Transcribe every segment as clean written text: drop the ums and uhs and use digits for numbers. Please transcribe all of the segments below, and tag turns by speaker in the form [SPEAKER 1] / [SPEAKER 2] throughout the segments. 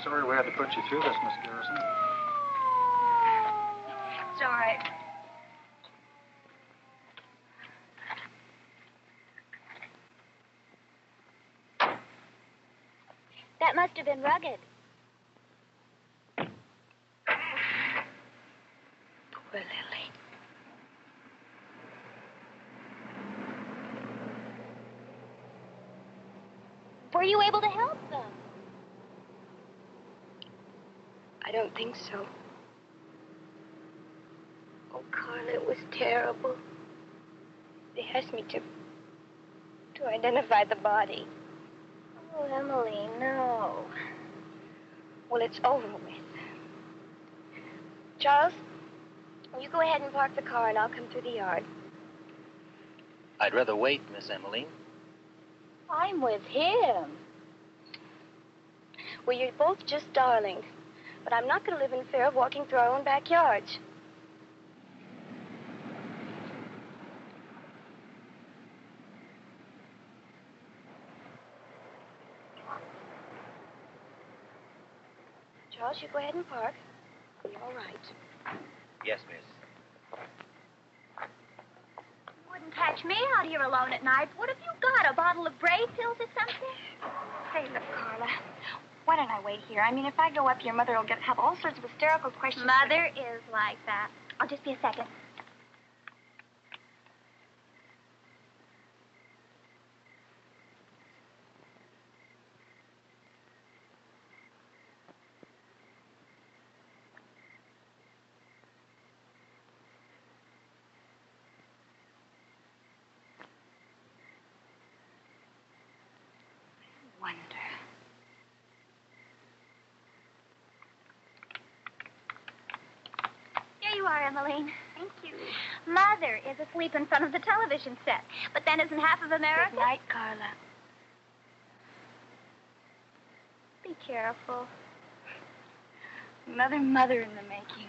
[SPEAKER 1] Sorry we had to put you through this, Miss Garrison.
[SPEAKER 2] It's all right.
[SPEAKER 3] That must have been rugged.
[SPEAKER 2] Poor Lily.
[SPEAKER 3] Were you able to help them?
[SPEAKER 2] I don't think so. Oh, Carla, it was terrible. They asked me to identify the body.
[SPEAKER 3] Oh, Emily, no.
[SPEAKER 2] Well, it's over with. Charles, you go ahead and park the car and I'll come through the yard.
[SPEAKER 4] I'd rather wait, Miss Emmeline.
[SPEAKER 3] I'm with him.
[SPEAKER 2] Well, you're both just darlings. But I'm not going to live in fear of walking through our own backyards. Charles, you go ahead and park. All right.
[SPEAKER 4] Yes, miss.
[SPEAKER 3] You wouldn't catch me out here alone at night. What have you got, a bottle of Bray pills or something?
[SPEAKER 2] Hey, look, Carla. Why don't I wait here? I mean, if I go up, your mother will have all sorts of hysterical questions.
[SPEAKER 3] Mother is like that. I'll just be a second.
[SPEAKER 2] Wonder.
[SPEAKER 3] Here you are, Emmeline.
[SPEAKER 2] Thank you.
[SPEAKER 3] Mother is asleep in front of the television set. But then isn't half of America?
[SPEAKER 2] Good night, Carla.
[SPEAKER 3] Be careful.
[SPEAKER 2] Another mother in the making.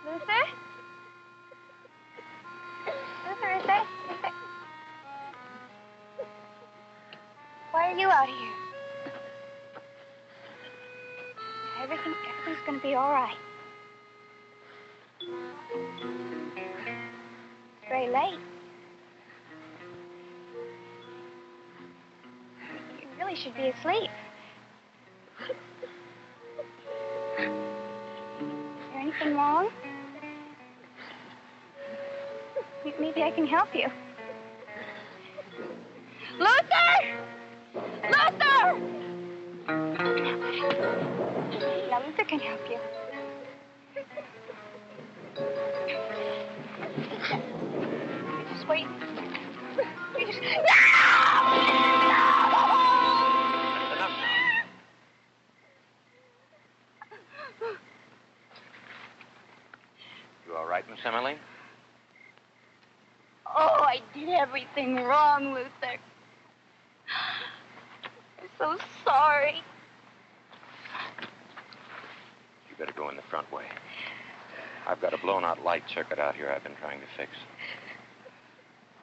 [SPEAKER 3] Luther? Luther, is that...
[SPEAKER 2] Why are you out here? Everything's going to be all right. It's very late. You really should be asleep. Is there anything wrong? Maybe I can help you. Luther! Luther! Now, Luther can help you. Just wait. You just...
[SPEAKER 4] You all right, Miss Emmeline?
[SPEAKER 2] Oh, I did everything wrong, Luther. I'm so sorry.
[SPEAKER 4] You better go in the front way. I've got a blown-out light circuit out here I've been trying to fix.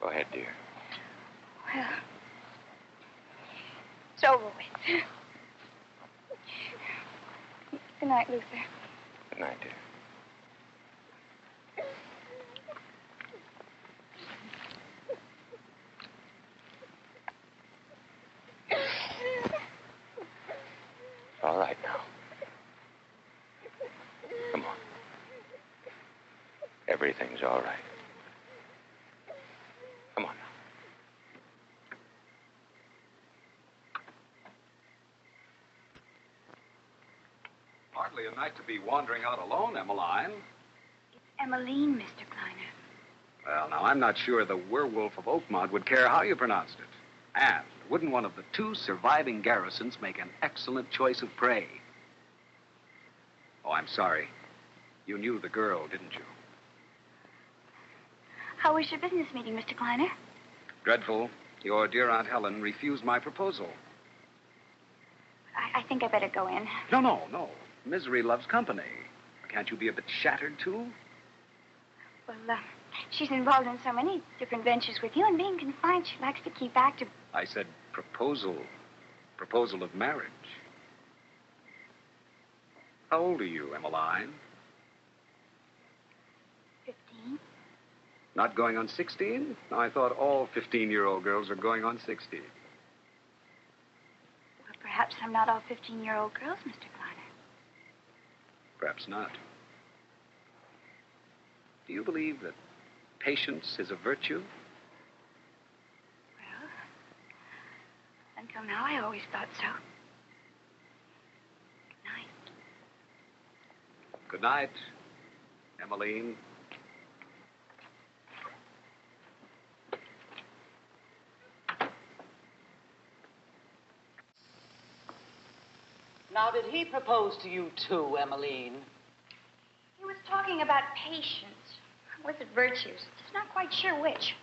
[SPEAKER 4] Go ahead, dear.
[SPEAKER 2] Well, it's over with. Good night, Luther.
[SPEAKER 4] Good night, dear. It's all right now. Come on. Everything's all right. Come on now.
[SPEAKER 5] Hardly a night to be wandering out alone, Emmeline.
[SPEAKER 3] It's Emmeline, Mr. Kleiner.
[SPEAKER 5] Well, now, I'm not sure the werewolf of Oakmont would care how you pronounced it. And wouldn't one of the two surviving Garrisons make an excellent choice of prey? Oh, I'm sorry. You knew the girl, didn't you?
[SPEAKER 3] How was your business meeting, Mr. Kleiner?
[SPEAKER 5] Dreadful. Your dear Aunt Helen refused my proposal.
[SPEAKER 3] I think I better go in.
[SPEAKER 5] No. Misery loves company. Can't you be a bit shattered, too?
[SPEAKER 3] Well, she's involved in so many different ventures with you, and being confined, she likes to keep active.
[SPEAKER 5] I said proposal. Proposal of marriage. How old are you, Emmeline?
[SPEAKER 3] 15.
[SPEAKER 5] Not going on 16? I thought all 15-year-old girls are going on 16.
[SPEAKER 3] Well, perhaps I'm not all 15-year-old girls, Mr. Kleiner.
[SPEAKER 5] Perhaps not. Do you believe that patience is a virtue?
[SPEAKER 3] Well, until now, I always thought so. Good night.
[SPEAKER 5] Good night, Emmeline.
[SPEAKER 6] Now, did he propose to you, too, Emmeline?
[SPEAKER 2] He was talking about patience. Was it virtues? Just not quite sure which.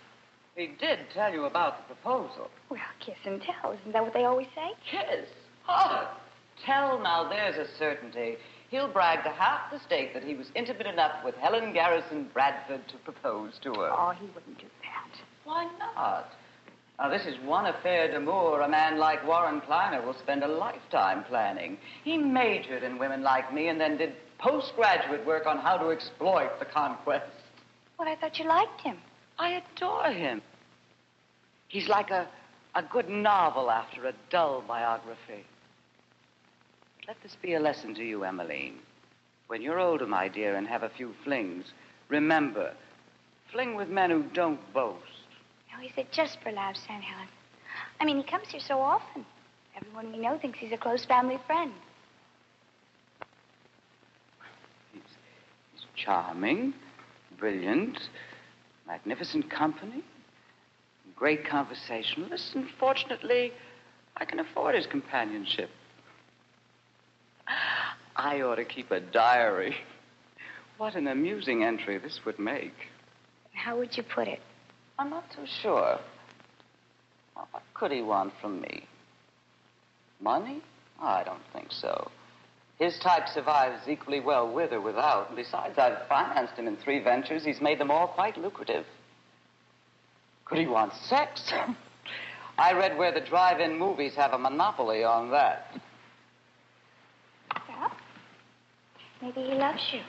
[SPEAKER 6] He did tell you about the proposal.
[SPEAKER 2] Well, kiss and tell. Isn't that what they always say?
[SPEAKER 6] Kiss? Oh, tell now, there's a certainty. He'll brag to half the state that he was intimate enough with Helen Garrison Bradford to propose to her.
[SPEAKER 2] Oh, he wouldn't do that.
[SPEAKER 6] Why not? Now, this is one affair d'amour a man like Warren Kleiner will spend a lifetime planning. He majored in women like me and then did postgraduate work on how to exploit the conquest.
[SPEAKER 2] Well, I thought you liked him.
[SPEAKER 6] I adore him. He's like a good novel after a dull biography. Let this be a lesson to you, Emmeline. When you're older, my dear, and have a few flings, remember, fling with men who don't boast.
[SPEAKER 2] No, he said just for laughs, Aunt Helen. I mean, he comes here so often. Everyone we know thinks he's a close family friend.
[SPEAKER 6] He's charming, brilliant, magnificent company, great conversationalist, and fortunately, I can afford his companionship. I ought to keep a diary. What an amusing entry this would make.
[SPEAKER 2] How would you put it?
[SPEAKER 6] I'm not too sure. Well, what could he want from me? Money? I don't think so. His type survives equally well with or without. And besides, I've financed him in 3 ventures. He's made them all quite lucrative. Could he want sex? I read where the drive-in movies have a monopoly on that.
[SPEAKER 2] Well, maybe he loves you.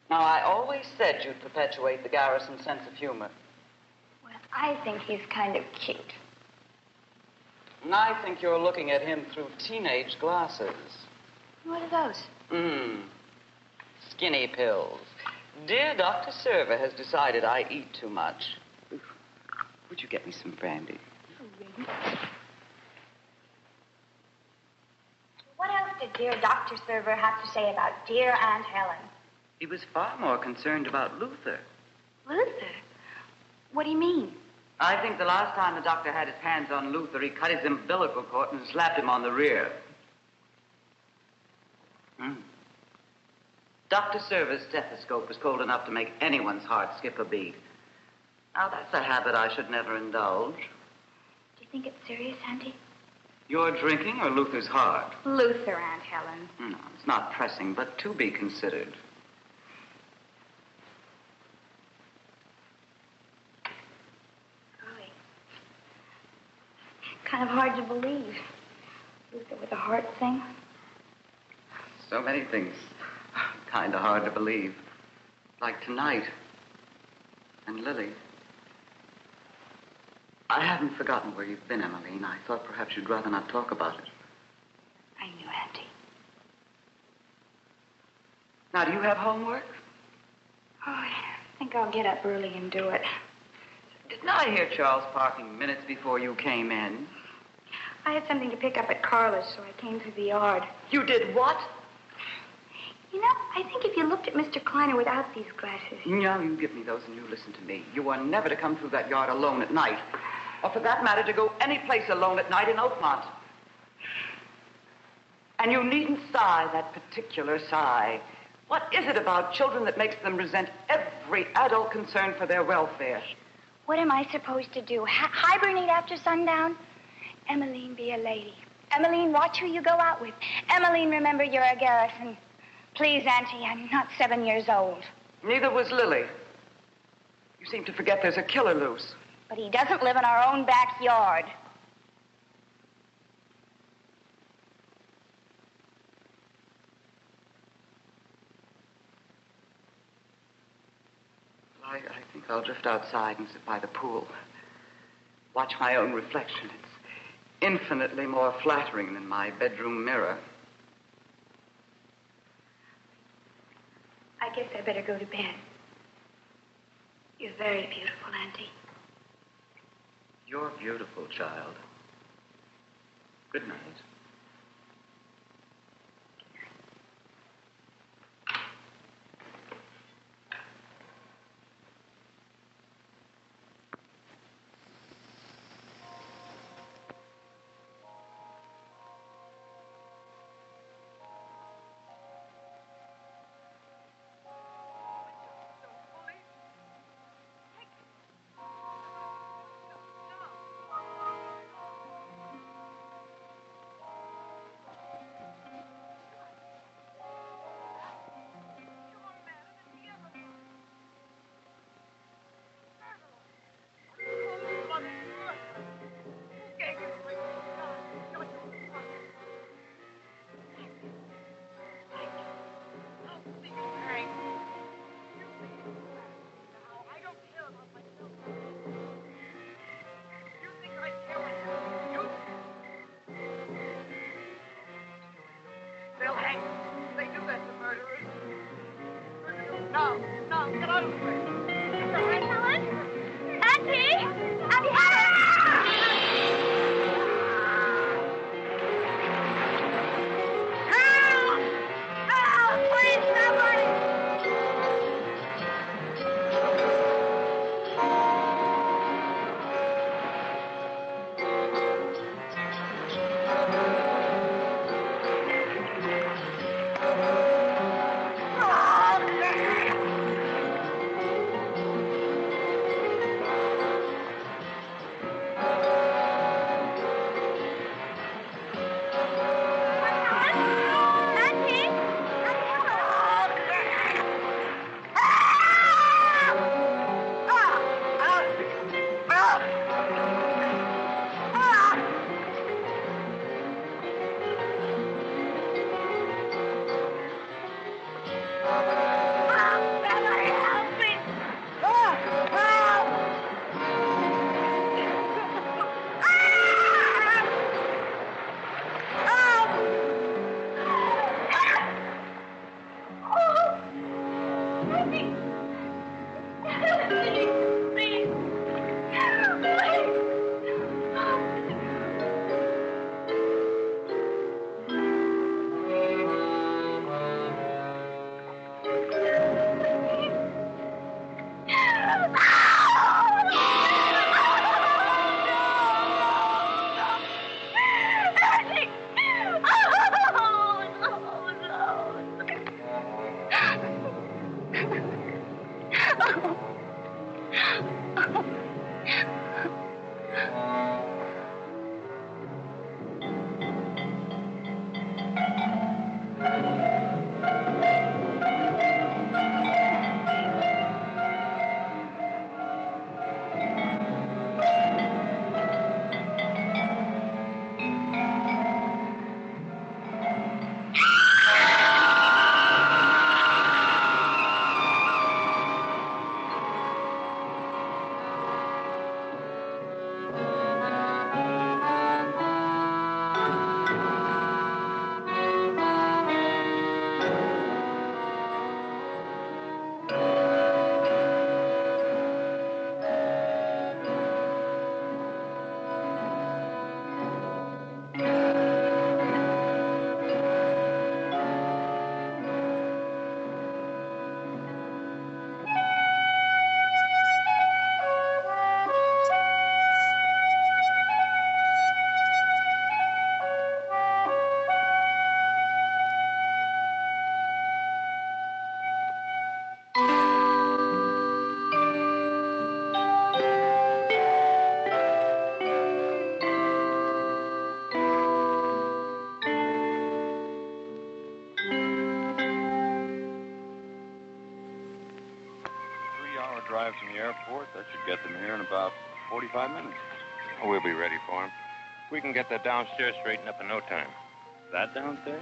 [SPEAKER 6] Now, I always said you'd perpetuate the Garrison sense of humor.
[SPEAKER 2] Well, I think he's kind of cute.
[SPEAKER 6] And I think you're looking at him through teenage glasses.
[SPEAKER 2] What are those?
[SPEAKER 6] Skinny pills. Dear Dr. Server has decided I eat too much. Would you get me some brandy?
[SPEAKER 2] Oh, really? What else did dear Dr. Server have to say about dear Aunt Helen?
[SPEAKER 6] He was far more concerned about Luther.
[SPEAKER 2] Luther? What do you mean?
[SPEAKER 6] I think the last time the doctor had his hands on Luther, he cut his umbilical cord and slapped him on the rear. Dr. Server's stethoscope was cold enough to make anyone's heart skip a beat. Now, that's a habit I should never indulge.
[SPEAKER 2] Do you think it's serious, Auntie?
[SPEAKER 6] Your drinking or Luther's heart?
[SPEAKER 2] Luther, Aunt Helen.
[SPEAKER 6] No, it's not pressing, but to be considered.
[SPEAKER 2] Golly. Kind of hard to believe. Luther with a heart thing.
[SPEAKER 6] So many things kind of hard to believe. Like tonight. And Lily. I haven't forgotten where you've been, Emmeline. I thought perhaps you'd rather not talk about it.
[SPEAKER 3] I knew, Auntie.
[SPEAKER 6] Now, do you have homework?
[SPEAKER 3] Oh, I think I'll get up early and do it.
[SPEAKER 6] Didn't I hear Charles parking minutes before you came in?
[SPEAKER 3] I had something to pick up at Carla's, so I came through the yard.
[SPEAKER 6] You did what?
[SPEAKER 3] You know, I think if you looked at Mr. Kleiner without these glasses...
[SPEAKER 6] No, you give me those and you listen to me. You are never to come through that yard alone at night. Or for that matter, to go any place alone at night in Oakmont. And you needn't sigh that particular sigh. What is it about children that makes them resent every adult concern for their welfare?
[SPEAKER 3] What am I supposed to do? Hibernate after sundown? Emmeline, be a lady. Emmeline, watch who you go out with. Emmeline, remember you're a Garrison. Please, Auntie, I'm not 7 years old.
[SPEAKER 6] Neither was Lily. You seem to forget there's a killer loose.
[SPEAKER 3] But he doesn't live in our own backyard.
[SPEAKER 6] I think I'll drift outside and sit by the pool. Watch my own reflection. It's infinitely more flattering than my bedroom mirror.
[SPEAKER 3] I guess I better go to bed. You're very beautiful, Auntie.
[SPEAKER 6] You're beautiful, child. Good night.
[SPEAKER 7] hour drive from the airport. That should get them here in about 45 minutes.
[SPEAKER 4] We'll be ready for him. We can get that downstairs straightened up in no time.
[SPEAKER 7] That downstairs?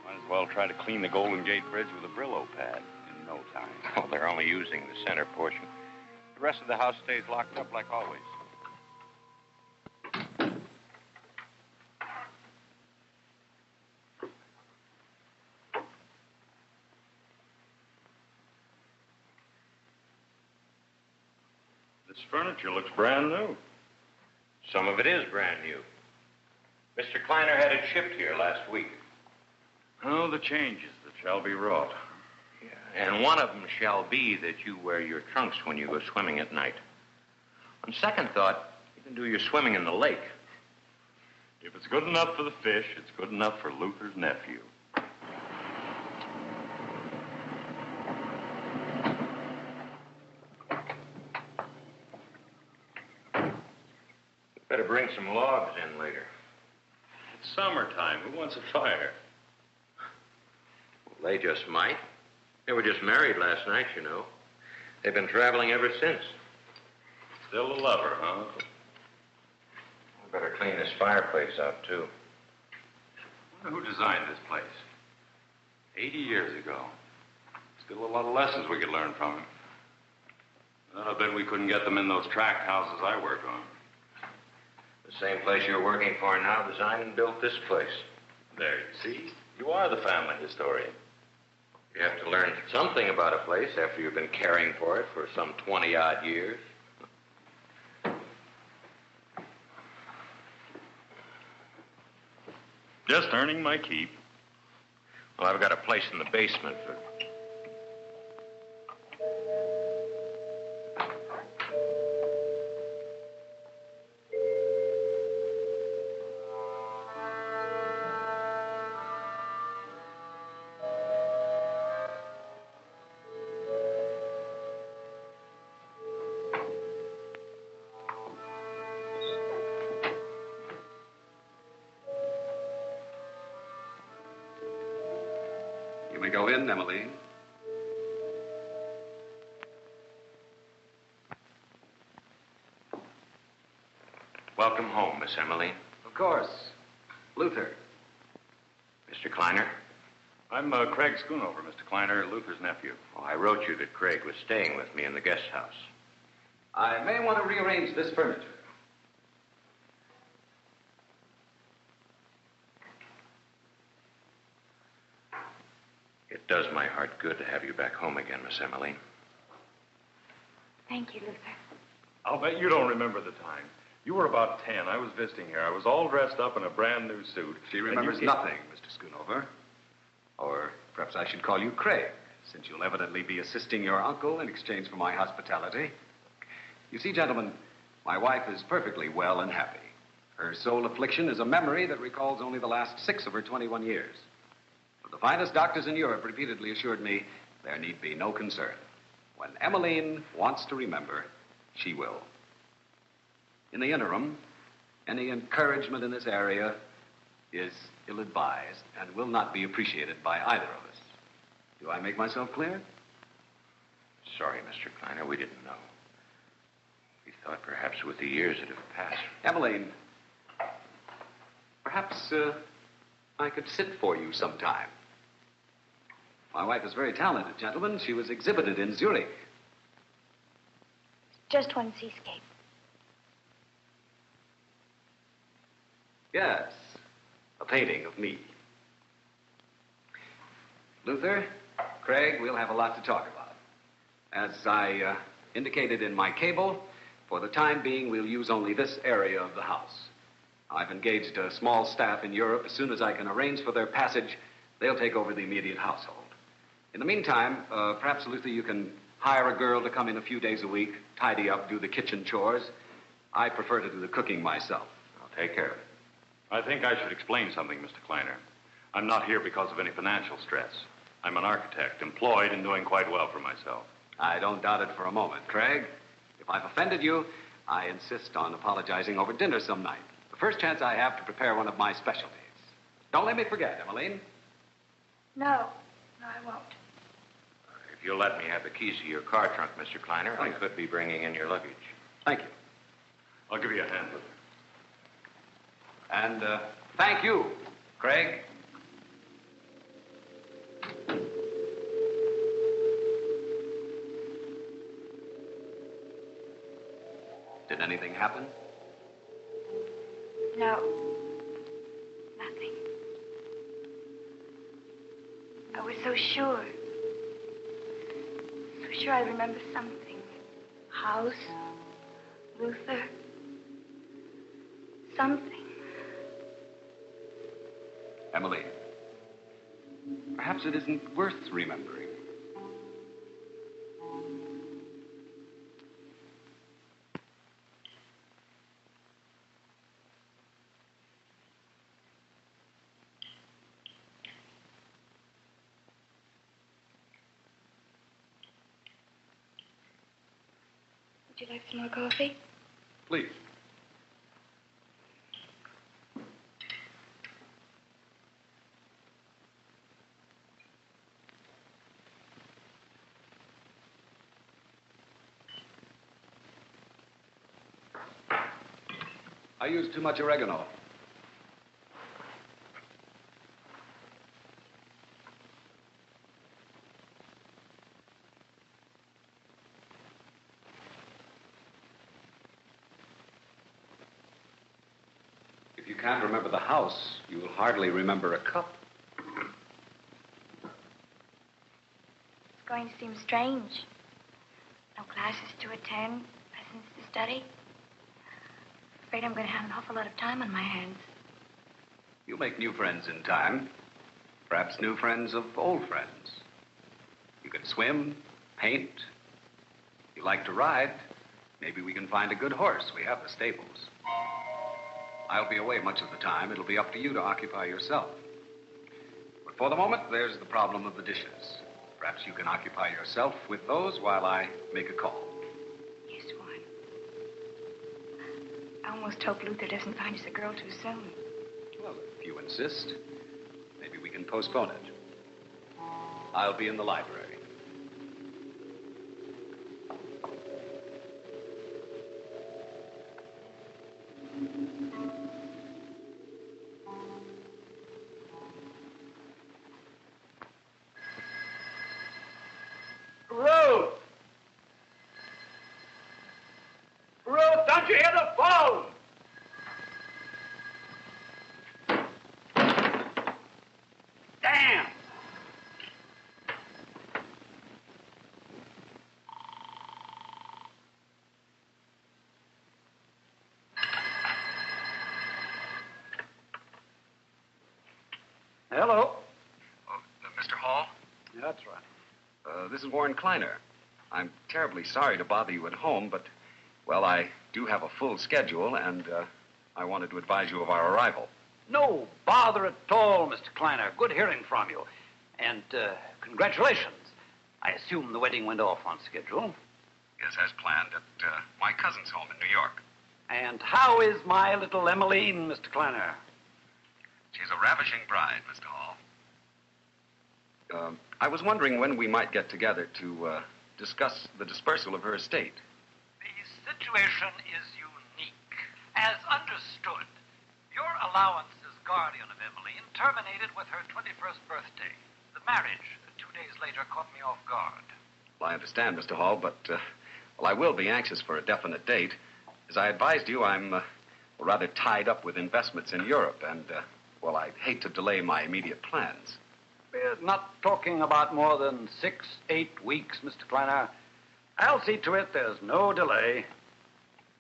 [SPEAKER 7] Might as well try to clean the Golden Gate Bridge with a Brillo pad in no time.
[SPEAKER 4] Oh, they're only using the center portion. The rest of the house stays locked up like always.
[SPEAKER 7] This furniture looks brand new.
[SPEAKER 4] Some of it is brand new. Mr. Kleiner had it shipped here last week.
[SPEAKER 7] Oh, the changes that shall be wrought.
[SPEAKER 4] Yeah, and one of them shall be that you wear your trunks when you go swimming at night. On second thought, you can do your swimming in the lake.
[SPEAKER 7] If it's good enough for the fish, it's good enough for Luther's nephew.
[SPEAKER 4] Better bring some logs in later.
[SPEAKER 7] It's summertime. Who wants a fire?
[SPEAKER 4] Well, they just might. They were just married last night, you know. They've been traveling ever since.
[SPEAKER 7] Still a lover, huh?
[SPEAKER 4] We better clean this fireplace out, too.
[SPEAKER 7] I wonder who designed this place. 80 years ago. Still a lot of lessons we could learn from him. I bet we couldn't get them in those tract houses I work on.
[SPEAKER 4] The same place you're working for now designed and built this place.
[SPEAKER 7] There, you see? You are the family historian.
[SPEAKER 4] You have to learn something about a place after you've been caring for it for some 20-odd years.
[SPEAKER 7] Just earning my keep.
[SPEAKER 4] Well, I've got a place in the basement for...
[SPEAKER 5] You may go in, Emmeline.
[SPEAKER 4] Welcome home, Miss Emmeline.
[SPEAKER 5] Of course. Luther.
[SPEAKER 4] Mr. Kleiner?
[SPEAKER 7] I'm Craig Schoonover, Mr. Kleiner, Luther's nephew.
[SPEAKER 4] Oh, I wrote you that Craig was staying with me in the guest house.
[SPEAKER 5] I may want to rearrange this furniture.
[SPEAKER 4] It does my heart good to have you back home again, Miss Emmeline.
[SPEAKER 3] Thank you, Luther.
[SPEAKER 7] I'll bet you don't remember the time. You were about 10. I was visiting here. I was all dressed up in a brand new suit.
[SPEAKER 5] She remembers nothing, Mr. Schoonover. Or perhaps I should call you Craig, since you'll evidently be assisting your uncle in exchange for my hospitality. You see, gentlemen, my wife is perfectly well and happy. Her sole affliction is a memory that recalls only the last 6 of her 21 years. But the finest doctors in Europe repeatedly assured me there need be no concern. When Emmeline wants to remember, she will. In the interim, any encouragement in this area is ill-advised and will not be appreciated by either of us. Do I make myself clear?
[SPEAKER 4] Sorry, Mr. Kleiner, we didn't know. We thought perhaps with the years it had passed.
[SPEAKER 5] Emmeline, perhaps I could sit for you sometime. My wife is very talented, gentlemen. She was exhibited in Zurich.
[SPEAKER 3] Just one seascape.
[SPEAKER 5] Yes, a painting of me. Luther, Craig, we'll have a lot to talk about. As I indicated in my cable, for the time being, we'll use only this area of the house. I've engaged a small staff in Europe. As soon as I can arrange for their passage, they'll take over the immediate household. In the meantime, perhaps, Luther, you can hire a girl to come in a few days a week, tidy up, do the kitchen chores. I prefer to do the cooking myself.
[SPEAKER 4] I'll take care of it.
[SPEAKER 7] I think I should explain something, Mr. Kleiner. I'm not here because of any financial stress. I'm an architect, employed and doing quite well for myself.
[SPEAKER 5] I don't doubt it for a moment, Craig. If I've offended you, I insist on apologizing over dinner some night. The first chance I have to prepare one of my specialties. Don't let me forget, Emmeline.
[SPEAKER 3] No, I won't.
[SPEAKER 4] If If you'll let me have the keys to your car trunk, Mr. Kleiner, I could be bringing in your luggage.
[SPEAKER 5] Thank you.
[SPEAKER 7] I'll give you a hand with it.
[SPEAKER 5] And thank you, Craig. Did anything happen?
[SPEAKER 3] No. Nothing. I was so sure. So sure I remember something. House. Luther. Something.
[SPEAKER 5] Emily, perhaps it isn't worth remembering.
[SPEAKER 3] Would you like some more coffee?
[SPEAKER 5] Please. I used too much oregano. If you can't remember the house, you will hardly remember a cup.
[SPEAKER 3] It's going to seem strange. No classes to attend, lessons to study. Afraid I'm going to have an awful lot of time on my hands.
[SPEAKER 5] You'll make new friends in time. Perhaps new friends of old friends. You can swim, paint. If you like to ride, maybe we can find a good horse. We have the stables. I'll be away much of the time. It'll be up to you to occupy yourself. But for the moment, there's the problem of the dishes. Perhaps you can occupy yourself with those while I make a call.
[SPEAKER 3] Yes, Warren. I almost hope Luther doesn't find us a girl too soon.
[SPEAKER 5] Well, if you insist, maybe we can postpone it. I'll be in the library.
[SPEAKER 8] Ruth! Ruth, don't you hear the phone? Damn! Hello?
[SPEAKER 5] Mr. Hall?
[SPEAKER 8] Yeah, that's right.
[SPEAKER 5] This is Warren Kleiner. I'm terribly sorry to bother you at home, but, well, I do have a full schedule, and I wanted to advise you of our arrival.
[SPEAKER 8] No bother at all, Mr. Kleiner. Good hearing from you. And congratulations. I assume the wedding went off on schedule.
[SPEAKER 5] Yes, as planned, at my cousin's home in New York.
[SPEAKER 8] And how is my little Emmeline, Mr. Kleiner?
[SPEAKER 5] She's a ravishing bride, Mr. Hall. I was wondering when we might get together to discuss the dispersal of her estate.
[SPEAKER 8] The situation is unique. As understood, your allowance as guardian of Emmeline terminated with her 21st birthday. The marriage 2 days later caught me off guard.
[SPEAKER 5] Well, I understand, Mr. Hall, but, well, I will be anxious for a definite date. As I advised you, I'm rather tied up with investments in Europe, and, well, I'd hate to delay my immediate plans.
[SPEAKER 8] We're not talking about more than 6-8 weeks, Mr. Kleiner. I'll see to it there's no delay.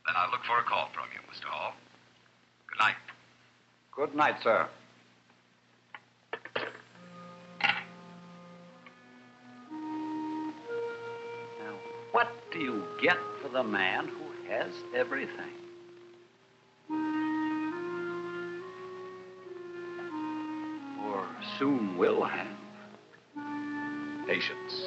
[SPEAKER 5] Then I'll look for a call from you, Mr. Hall. Good night.
[SPEAKER 8] Good night, sir. Now, what do you get for the man who has everything? Or soon will have?
[SPEAKER 5] Patience.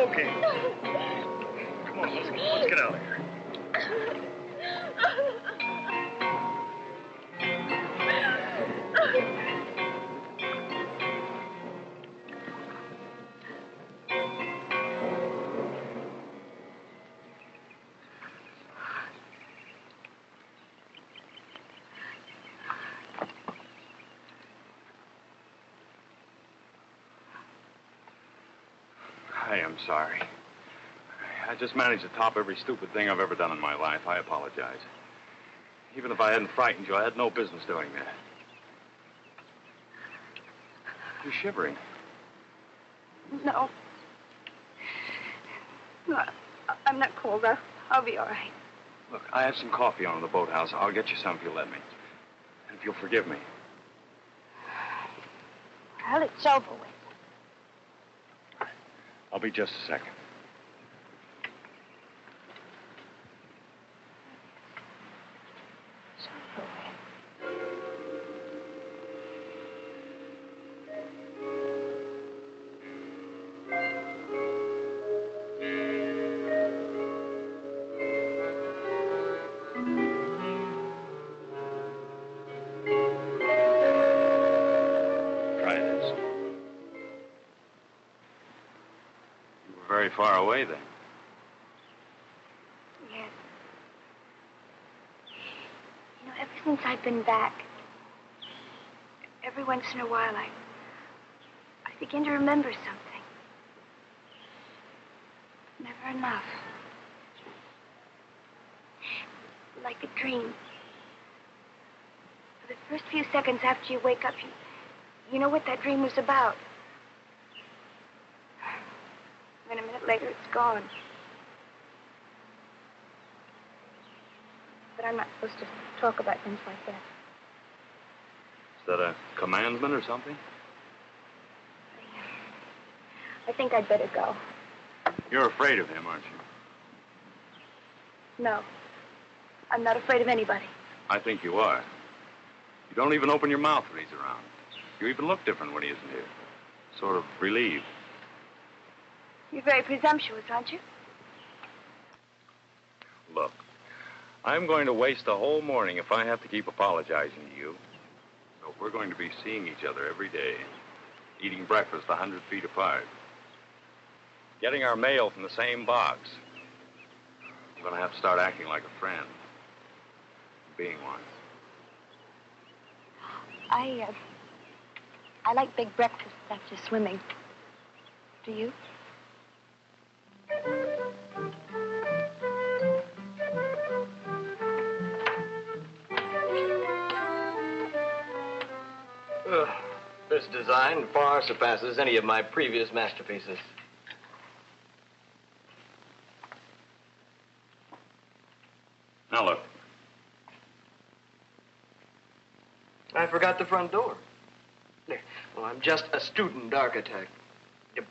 [SPEAKER 1] Okay. Come on, let's get out of here.
[SPEAKER 7] I am sorry. I just managed to top every stupid thing I've ever done in my life. I apologize. Even if I hadn't frightened you, I had no business doing that. You're shivering.
[SPEAKER 2] No. No, I'm not cold. I'll be all right.
[SPEAKER 7] Look, I have some coffee on in the boathouse. I'll get you some if you'll let me. And if you'll forgive me.
[SPEAKER 2] Well, it's over with.
[SPEAKER 7] I'll be just a second.
[SPEAKER 2] It's over with.
[SPEAKER 7] Try this. You were very far away then.
[SPEAKER 2] Yes. You know, ever since I've been back, every once in a while, I begin to remember something. Never enough. Like a dream. For the first few seconds after you wake up, you know what that dream was about. Then a minute later, it's gone. But I'm not supposed to talk about things like that.
[SPEAKER 7] Is that a commandment or something?
[SPEAKER 2] I think I'd better go.
[SPEAKER 7] You're afraid of him, aren't you?
[SPEAKER 2] No. I'm not afraid of anybody.
[SPEAKER 7] I think you are. You don't even open your mouth when he's around. You even look different when he isn't here. Sort of relieved.
[SPEAKER 2] You're very presumptuous, aren't you?
[SPEAKER 7] Look, I'm going to waste the whole morning if I have to keep apologizing to you. So if we're going to be seeing each other every day, eating breakfast 100 feet apart, getting our mail from the same box, I'm going to have to start acting like a friend. Being one.
[SPEAKER 2] I like big breakfasts after swimming. Do you?
[SPEAKER 9] This design far surpasses any of my previous masterpieces.
[SPEAKER 7] Now look.
[SPEAKER 9] I forgot the front door. Well, I'm just a student architect,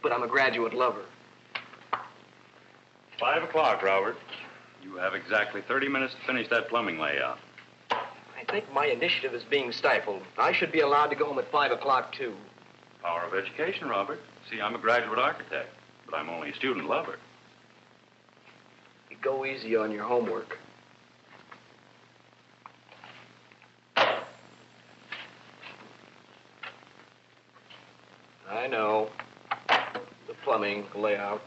[SPEAKER 9] but I'm a graduate lover.
[SPEAKER 7] 5 o'clock, Robert. You have exactly 30 minutes to finish that plumbing layout.
[SPEAKER 9] I think my initiative is being stifled. I should be allowed to go home at 5 o'clock, too.
[SPEAKER 7] Power of education, Robert. See, I'm a graduate architect, but I'm only a student lover.
[SPEAKER 9] You go easy on your homework. I know. The plumbing layout.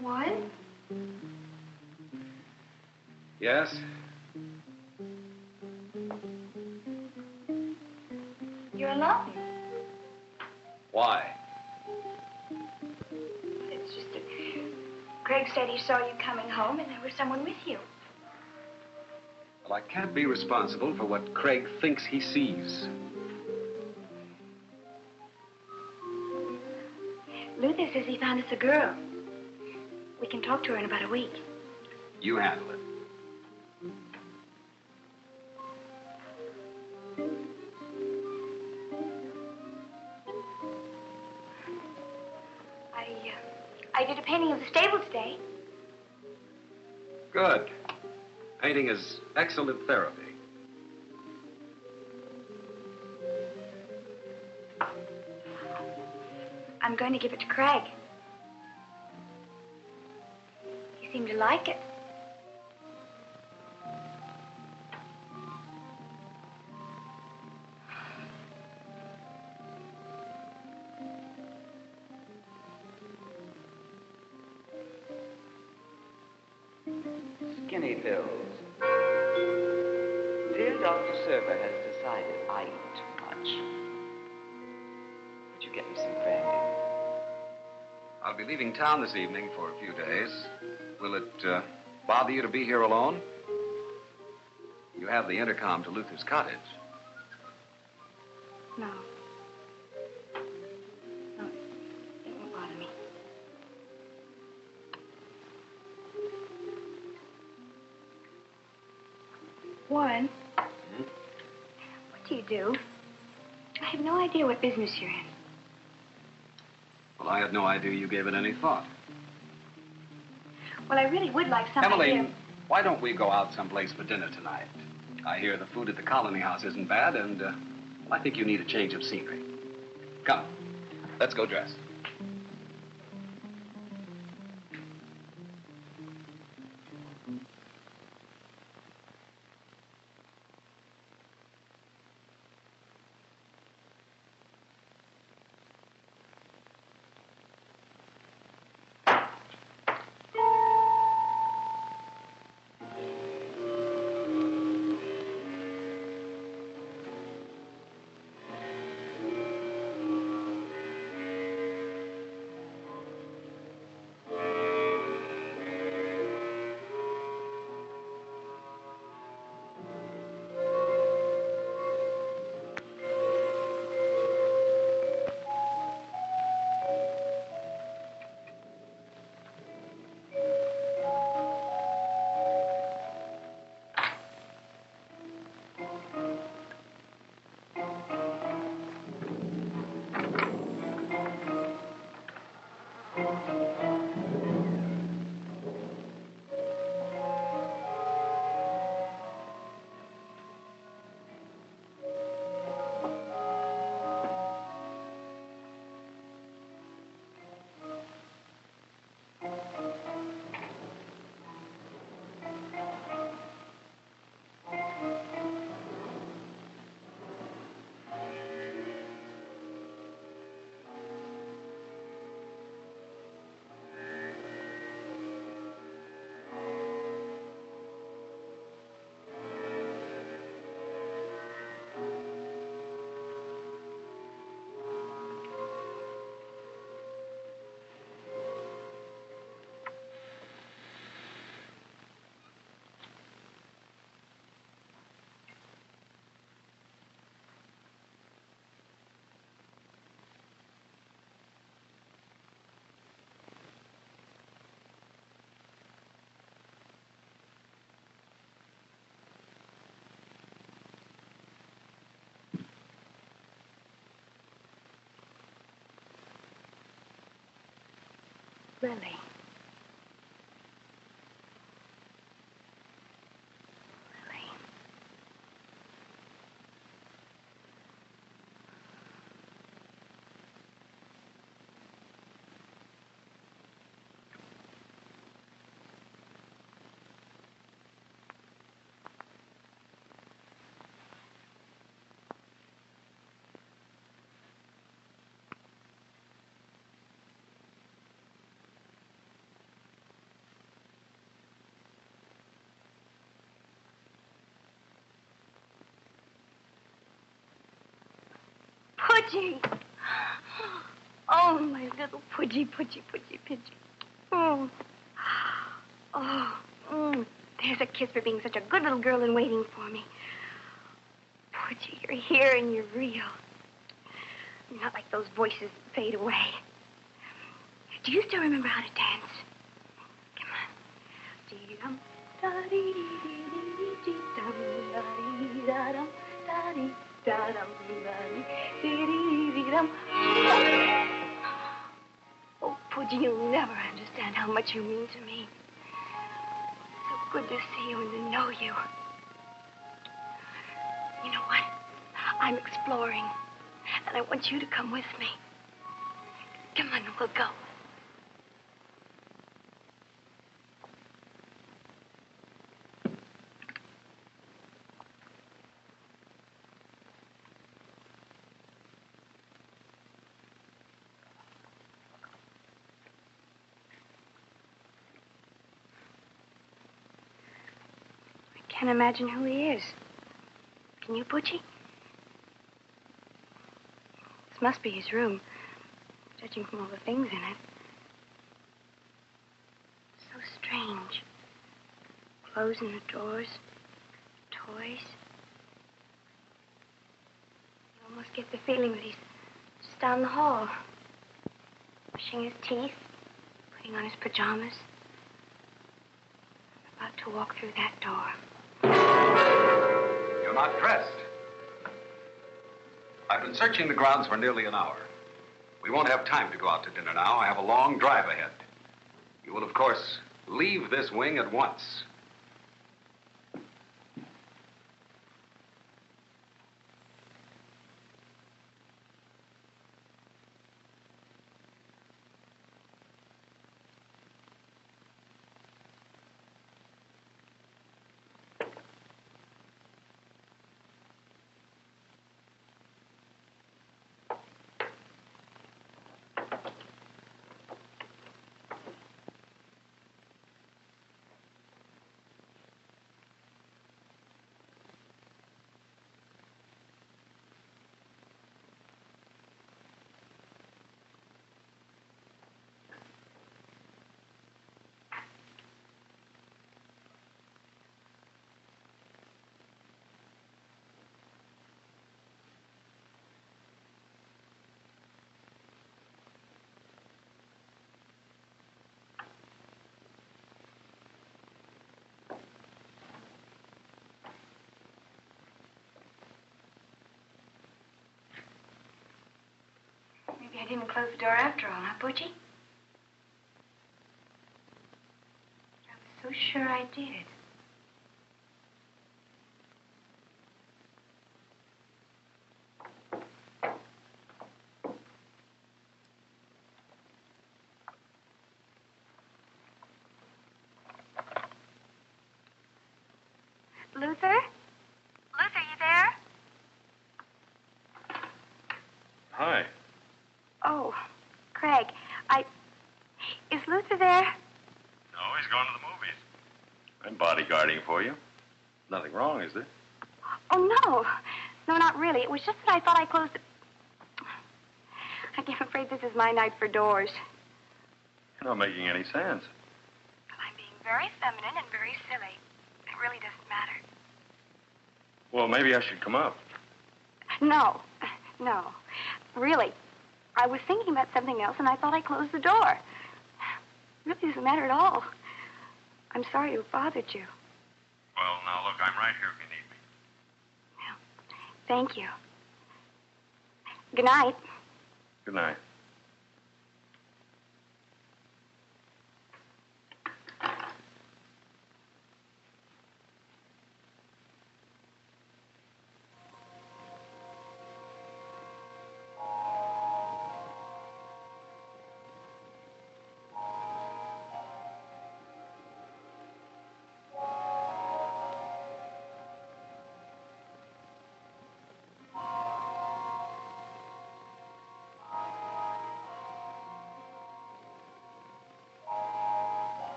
[SPEAKER 2] What?
[SPEAKER 5] Yes?
[SPEAKER 2] You're alone.
[SPEAKER 5] Why?
[SPEAKER 2] It's just a
[SPEAKER 3] Craig said he saw you coming home and there was someone with you.
[SPEAKER 5] Well, I can't be responsible for what Craig thinks he sees.
[SPEAKER 3] Luther says he found us a girl. We can talk to her in about a week.
[SPEAKER 5] You handle it.
[SPEAKER 3] I did a painting of the stable today.
[SPEAKER 5] Good. Painting is excellent therapy.
[SPEAKER 3] I'm going to give it to Craig. He seemed to like it.
[SPEAKER 6] Skinny pills. Dear Dr. Server has decided I eat too much. Would you get me some brandy?
[SPEAKER 5] I'll be leaving town this evening for a few days. Will it bother you to be here alone? You have the intercom to Luther's cottage.
[SPEAKER 3] No. No, it won't bother me. Warren.
[SPEAKER 5] Hmm?
[SPEAKER 3] What do you do? I have no idea what business you're in.
[SPEAKER 5] Well, I had no idea you gave it any thought.
[SPEAKER 3] Well, I really would like some
[SPEAKER 5] Emmeline,
[SPEAKER 3] idea.
[SPEAKER 5] why don't we go out someplace for dinner tonight? I hear the food at the Colony House isn't bad, and well, I think you need a change of scenery. Come, let's go dress.
[SPEAKER 3] Really? Really? Pudgy! Oh, my little Pudgy, Pudgy, Pudgy, Pudgy. Oh. Oh, there's a kiss for being such a good little girl and waiting for me. Poochie, you're here and you're real. You're not like those voices that fade away. Do you still remember how to dance? Come on. Dee-dum, da-dee-dee-dee-dee-dee-dum, da-dee-da-dum, da-dee-da-dum, da-dee-dee-dee-dum. Oh, Poochie, you'll never understand how much you mean to me. So good to see you and to know you. You know what? I'm exploring, and I want you to come with me. Come on, we'll go. I can't imagine who he is. Can you, Butchie? This must be his room, judging from all the things in it. So strange. Clothes in the drawers, toys. You almost get the feeling that he's just down the hall, brushing his teeth, putting on his pajamas, about to walk through that door.
[SPEAKER 5] You're not dressed. I've been searching the grounds for nearly an hour. We won't have time to go out to dinner now. I have a long drive ahead. You will, of course, leave this wing at once.
[SPEAKER 3] Maybe I didn't close the door after all, huh, Butchie? I was so sure I did. Luther? Luther, you there?
[SPEAKER 7] Hi.
[SPEAKER 3] Oh, Craig, Is Luther there?
[SPEAKER 7] No, he's gone to the movies. I'm bodyguarding for you. Nothing wrong, is there?
[SPEAKER 3] Oh, no. No, not really. It was just that I thought I closed it. I'm afraid this is my night for doors.
[SPEAKER 7] You're not making any sense.
[SPEAKER 3] Well, I'm being very feminine and very silly. It really doesn't matter.
[SPEAKER 7] Well, maybe I should come up.
[SPEAKER 3] No. Really. I was thinking about something else, and I thought I closed the door. It really doesn't matter at all. I'm sorry to have bothered you.
[SPEAKER 7] Well, now, look, I'm right here if you need me.
[SPEAKER 3] Well, thank you. Good night.
[SPEAKER 7] Good night.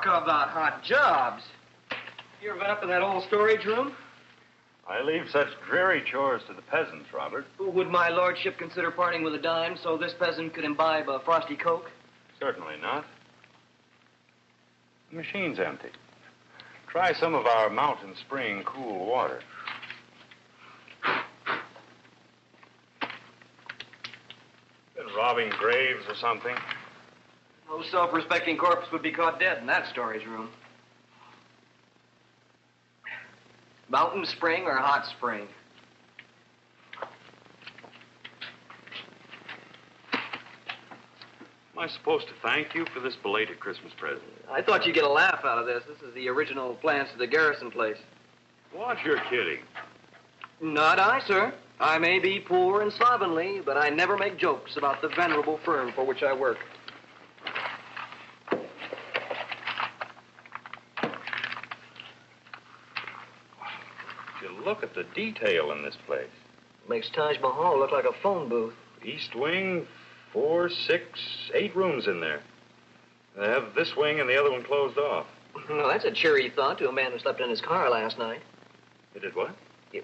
[SPEAKER 9] about hot jobs. You ever been up in that old storage room?
[SPEAKER 7] I leave such dreary chores to the peasants, Robert.
[SPEAKER 9] Would my lordship consider parting with a dime so this peasant could imbibe a frosty Coke?
[SPEAKER 7] Certainly not. The machine's empty. Try some of our mountain spring cool water. Been robbing graves or something?
[SPEAKER 9] No self-respecting corpse would be caught dead in that storage room. Mountain spring or hot spring?
[SPEAKER 7] Am I supposed to thank you for this belated Christmas present?
[SPEAKER 9] I thought you'd get a laugh out of this. This is the original plans to the Garrison place.
[SPEAKER 7] What? You're kidding.
[SPEAKER 9] Not I, sir. I may be poor and slovenly, but I never make jokes about the venerable firm for which I work.
[SPEAKER 7] You look at the detail in this place.
[SPEAKER 9] Makes Taj Mahal look like a phone booth.
[SPEAKER 7] East wing, 4, 6, 8 rooms in there. They have this wing and the other one closed off.
[SPEAKER 9] Well, that's a cheery thought to a man who slept in his car last night.
[SPEAKER 7] You did what?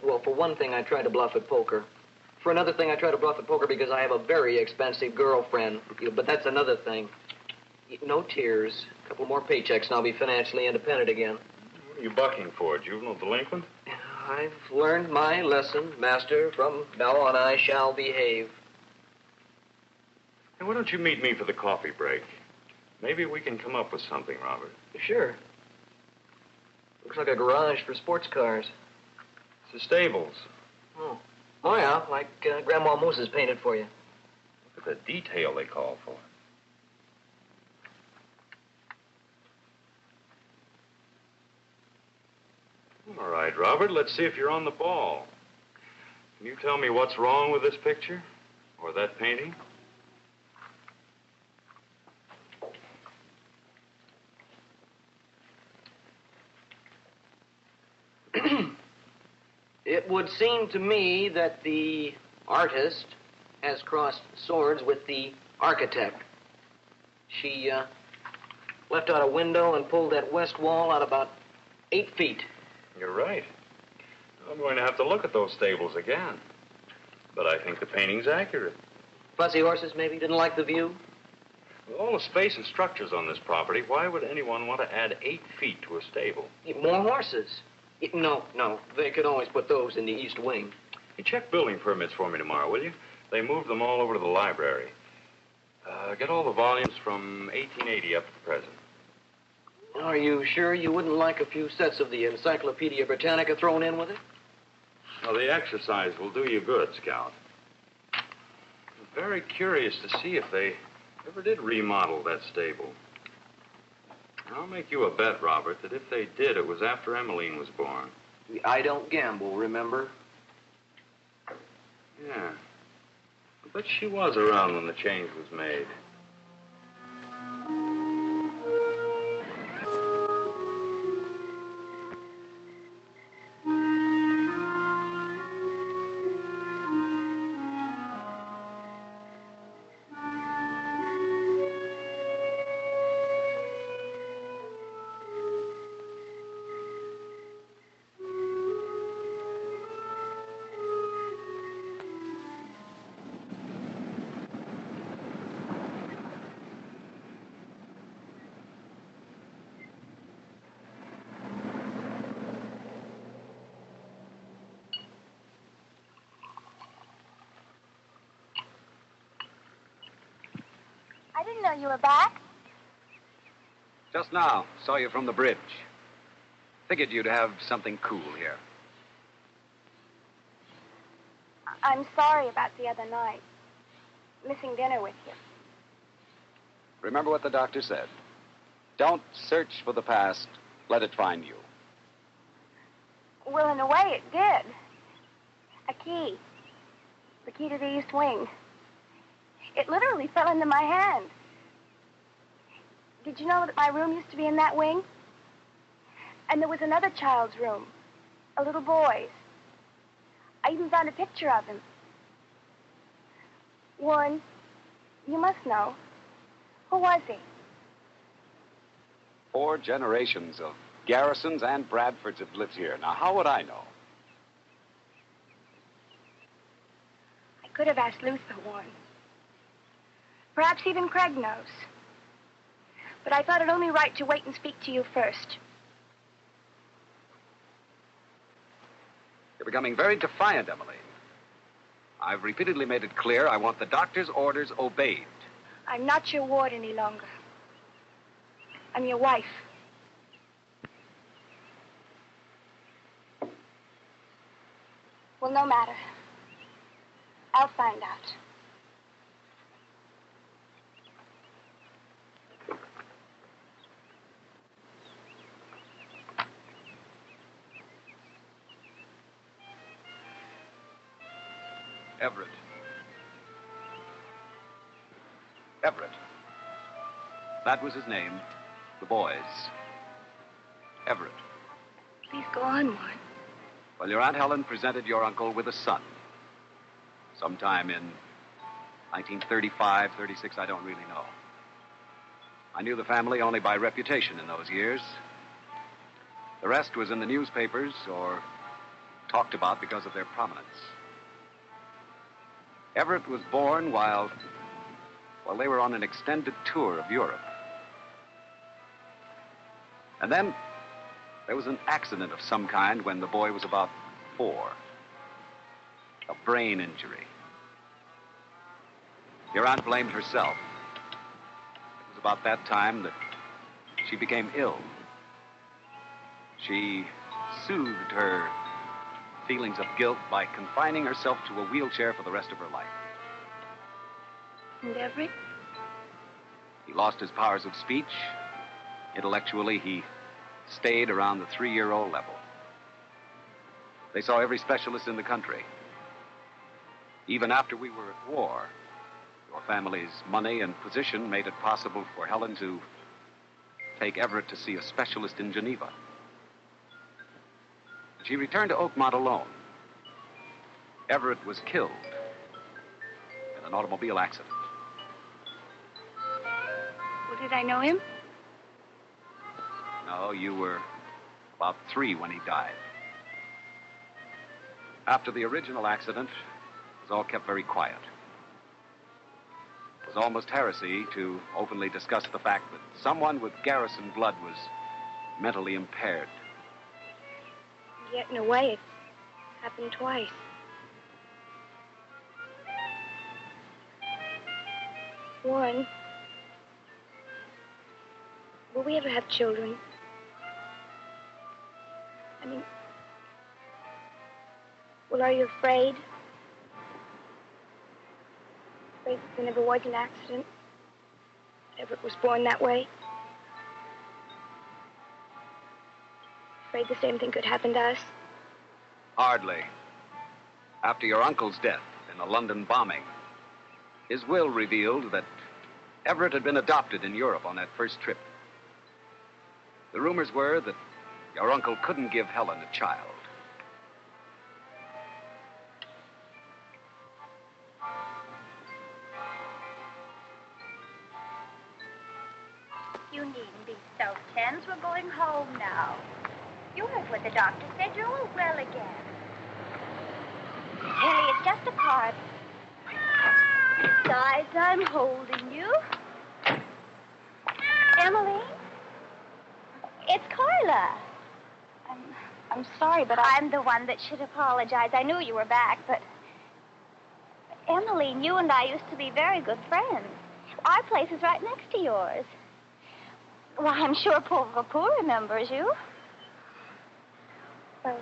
[SPEAKER 9] Well, for one thing, I tried to bluff at poker. For another thing, I tried to bluff at poker because I have a very expensive girlfriend. But that's another thing. No tears. A couple more paychecks and I'll be financially independent again.
[SPEAKER 7] What are you bucking for, juvenile delinquent?
[SPEAKER 9] I've learned my lesson, master. From now on, I shall behave.
[SPEAKER 7] Hey, why don't you meet me for the coffee break? Maybe we can come up with something, Robert.
[SPEAKER 9] Sure. Looks like a garage for sports cars.
[SPEAKER 7] It's the stables.
[SPEAKER 9] Oh, yeah, like Grandma Moses painted for you.
[SPEAKER 7] Look at the detail they call for. All right, Robert, let's see if you're on the ball. Can you tell me what's wrong with this picture? Or that painting?
[SPEAKER 9] It would seem to me that the artist has crossed swords with the architect. She left out a window and pulled that west wall out about 8 feet.
[SPEAKER 7] You're right. I'm going to have to look at those stables again. But I think the painting's accurate.
[SPEAKER 9] Fussy horses, maybe? Didn't like the view?
[SPEAKER 7] With all the space and structures on this property, why would anyone want to add 8 feet to a stable?
[SPEAKER 9] More horses. No. They could always put those in the east wing.
[SPEAKER 7] You check building permits for me tomorrow, will you? They moved them all over to the library. Get all the volumes from 1880 up to the present.
[SPEAKER 9] Are you sure you wouldn't like a few sets of the Encyclopedia Britannica thrown in with it?
[SPEAKER 7] Well, the exercise will do you good, Scout. I'm very curious to see if they ever did remodel that stable. I'll make you a bet, Robert, that if they did, it was after Emmeline was born.
[SPEAKER 9] I don't gamble, remember?
[SPEAKER 7] Yeah. But she was around when the change was made.
[SPEAKER 3] I didn't know you were back.
[SPEAKER 5] Just now. Saw you from the bridge. Figured you'd have something cool here.
[SPEAKER 3] I'm sorry about the other night. Missing dinner with you.
[SPEAKER 5] Remember what the doctor said. Don't search for the past. Let it find you.
[SPEAKER 3] Well, in a way, it did. A key. The key to the east wing. It literally fell into my hand. Did you know that my room used to be in that wing? And there was another child's room. A little boy's. I even found a picture of him. Warren, you must know. Who was he?
[SPEAKER 5] 4 generations of Garrisons and Bradfords have lived here. Now, how would I know?
[SPEAKER 3] I could have asked Luther one. Perhaps even Craig knows. But I thought it only right to wait and speak to you first.
[SPEAKER 5] You're becoming very defiant, Emmeline. I've repeatedly made it clear I want the doctor's orders obeyed.
[SPEAKER 3] I'm not your ward any longer. I'm your wife. Well, no matter. I'll find out.
[SPEAKER 5] Everett. Everett. That was his name. The boy's. Everett.
[SPEAKER 3] Please go on, Warren.
[SPEAKER 5] Well, your Aunt Helen presented your uncle with a son. Sometime in 1935, 36, I don't really know. I knew the family only by reputation in those years. The rest was in the newspapers or talked about because of their prominence. Everett was born while they were on an extended tour of Europe. And then there was an accident of some kind when the boy was about 4. A brain injury. Your aunt blamed herself. It was about that time that she became ill. She soothed her feelings of guilt by confining herself to a wheelchair for the rest of her life.
[SPEAKER 3] And Everett?
[SPEAKER 5] He lost his powers of speech. Intellectually, he stayed around the 3-year-old level. They saw every specialist in the country. Even after we were at war, your family's money and position made it possible for Helen to take Everett to see a specialist in Geneva. She returned to Oakmont alone. Everett was killed in an automobile accident.
[SPEAKER 3] Well, did I know him?
[SPEAKER 5] No, you were about 3 when he died. After the original accident, it was all kept very quiet. It was almost heresy to openly discuss the fact that someone with Garrison blood was mentally impaired.
[SPEAKER 3] Yet, in a way, it happened twice. One, will we ever have children? I mean, well, are you afraid? Afraid that there never was an accident? Everett was born that way? Afraid the same thing could happen to us?
[SPEAKER 5] Hardly. After your uncle's death in the London bombing, his will revealed that Everett had been adopted in Europe on that first trip. The rumors were that your uncle couldn't give Helen a child.
[SPEAKER 3] You needn't be so tense. We're going home now. You heard what the doctor said. You're all well again. Tilly, it's just a part. Besides, I'm holding you. Emily? It's Carla. I'm sorry, but I'm the one that should apologize. I knew you were back, but... Emily, you and I used to be very good friends. Our place is right next to yours. Well, I'm sure Pauvre Poo remembers you. Well,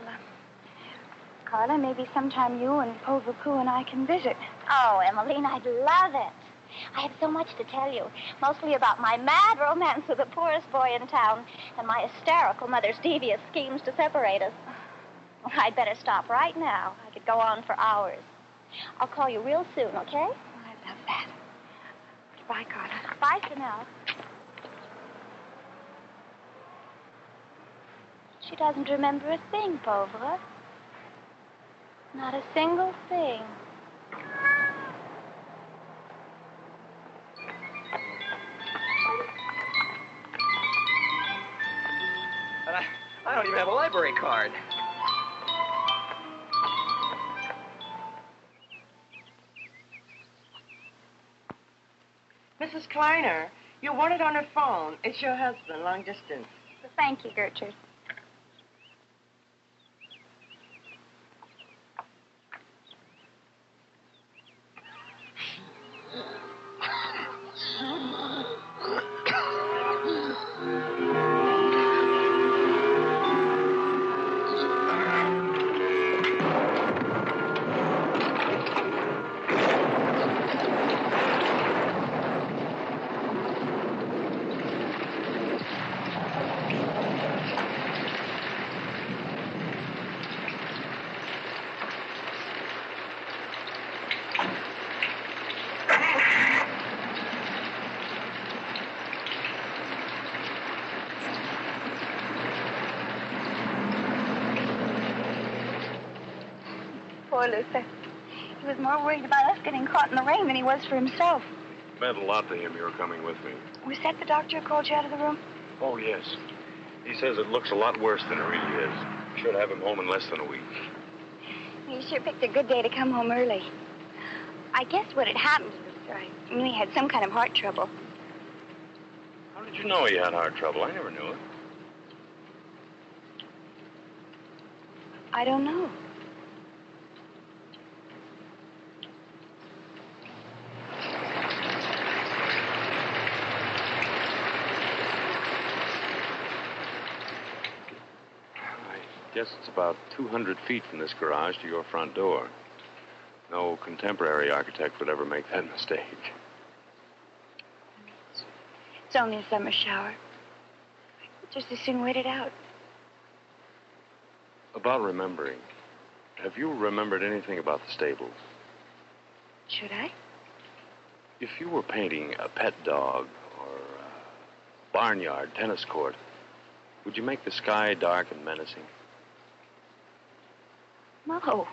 [SPEAKER 3] Carla, maybe sometime you and Pauvre Poo and I can visit. Oh, Emmeline, I'd love it. I have so much to tell you, mostly about my mad romance with the poorest boy in town and my hysterical mother's devious schemes to separate us. I'd better stop right now. I could go on for hours. I'll call you real soon, okay? Oh, I love that. Goodbye, Carla. Bye for now. She doesn't remember a thing, Pauvre. Not a single thing.
[SPEAKER 9] I don't even have a library card.
[SPEAKER 10] Mrs. Kleiner, you want it on her phone. It's your husband, long distance.
[SPEAKER 3] Thank you, Gertrude. Poor Luther. He was more worried about us getting caught in the rain than he was for himself.
[SPEAKER 7] It meant a lot to him you were coming with me.
[SPEAKER 3] Was that the doctor who called you out of the room?
[SPEAKER 7] Oh, yes. He says it looks a lot worse than it really is. Should have him home in less than a week.
[SPEAKER 3] You sure picked a good day to come home early. I guess what had happened was I knew he had some kind of heart trouble.
[SPEAKER 7] How did you know he had heart trouble? I never knew it.
[SPEAKER 3] I don't know.
[SPEAKER 7] I guess it's about 200 feet from this garage to your front door. No contemporary architect would ever make that mistake.
[SPEAKER 3] It's only a summer shower. Just as soon wait it out.
[SPEAKER 7] About remembering. Have you remembered anything about the stables?
[SPEAKER 3] Should I?
[SPEAKER 7] If you were painting a pet dog or a barnyard, tennis court, would you make the sky dark and menacing?
[SPEAKER 3] No.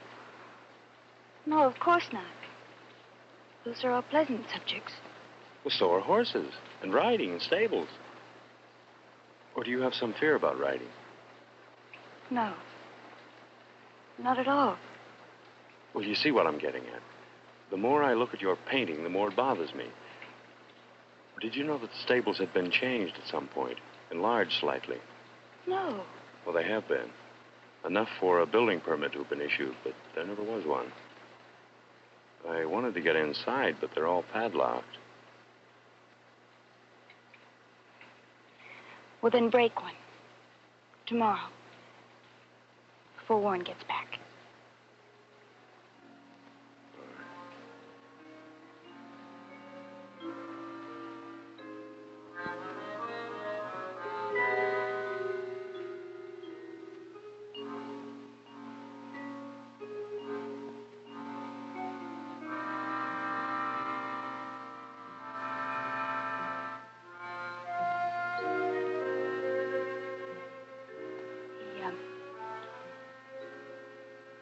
[SPEAKER 3] No, of course not. Those are all pleasant subjects.
[SPEAKER 7] Well, so are horses, and riding, and stables. Or do you have some fear about riding?
[SPEAKER 3] No. Not at all.
[SPEAKER 7] Well, you see what I'm getting at. The more I look at your painting, the more it bothers me. Did you know that the stables had been changed at some point, enlarged slightly?
[SPEAKER 3] No.
[SPEAKER 7] Well, they have been. Enough for a building permit to have been issued, but there never was one. I wanted to get inside, but they're all padlocked.
[SPEAKER 3] Well, then break one. Tomorrow. Before Warren gets back.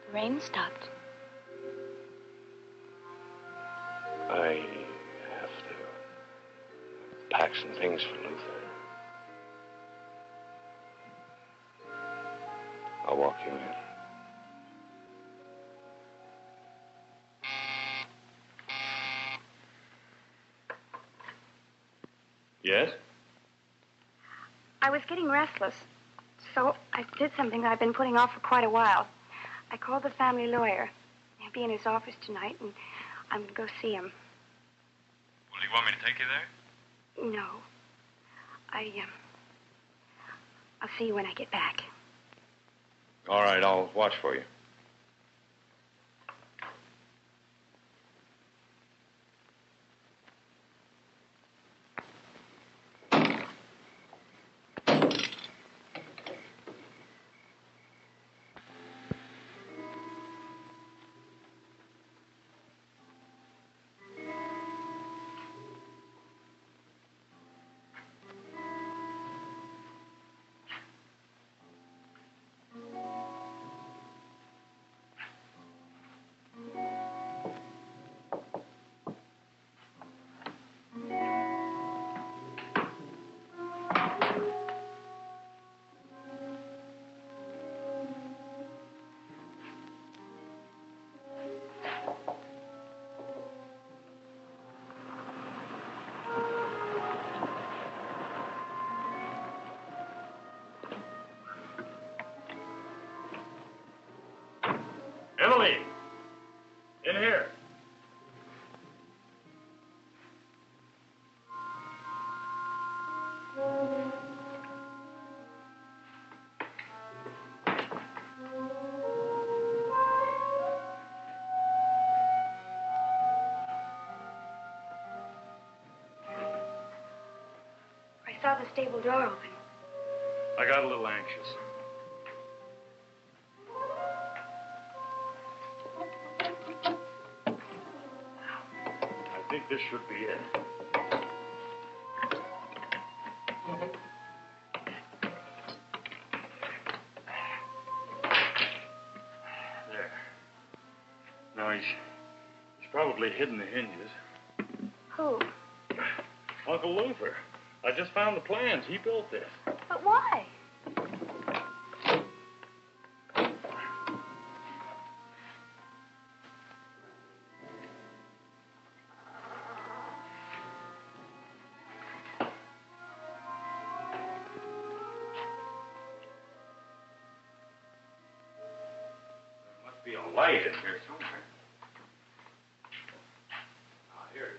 [SPEAKER 3] The rain stopped.
[SPEAKER 7] I have to pack some things for Luther. I'll walk you in. Yes?
[SPEAKER 3] I was getting restless, so I did something that I've been putting off for quite a while. I called the family lawyer. He'll be in his office tonight, and I'm going to go see him.
[SPEAKER 7] Well, do you want me to take you there?
[SPEAKER 3] No. I'll see you when I get back.
[SPEAKER 7] All right, I'll watch for you.
[SPEAKER 3] the stable door open.
[SPEAKER 1] I got a little anxious. I think this should be it. There. Now he's probably hidden the hinges.
[SPEAKER 3] Who?
[SPEAKER 1] Uncle Luther. I just found the plans. He built this.
[SPEAKER 3] But why?
[SPEAKER 7] There must be a light in here somewhere. Ah, here it is.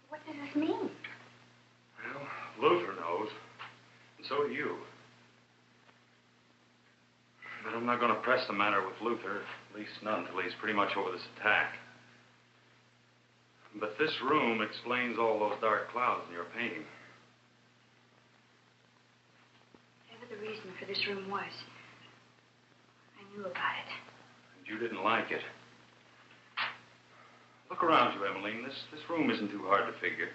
[SPEAKER 3] What does this mean?
[SPEAKER 1] Well, Luther knows. And so do you. But I'm not going to press the matter with Luther, at least not until he's pretty much over this attack. But this room explains all those dark clouds in your painting.
[SPEAKER 3] Whatever the reason for this room was, I knew about it.
[SPEAKER 1] And you didn't like it. Look around you, Emmeline. This room isn't too hard to figure.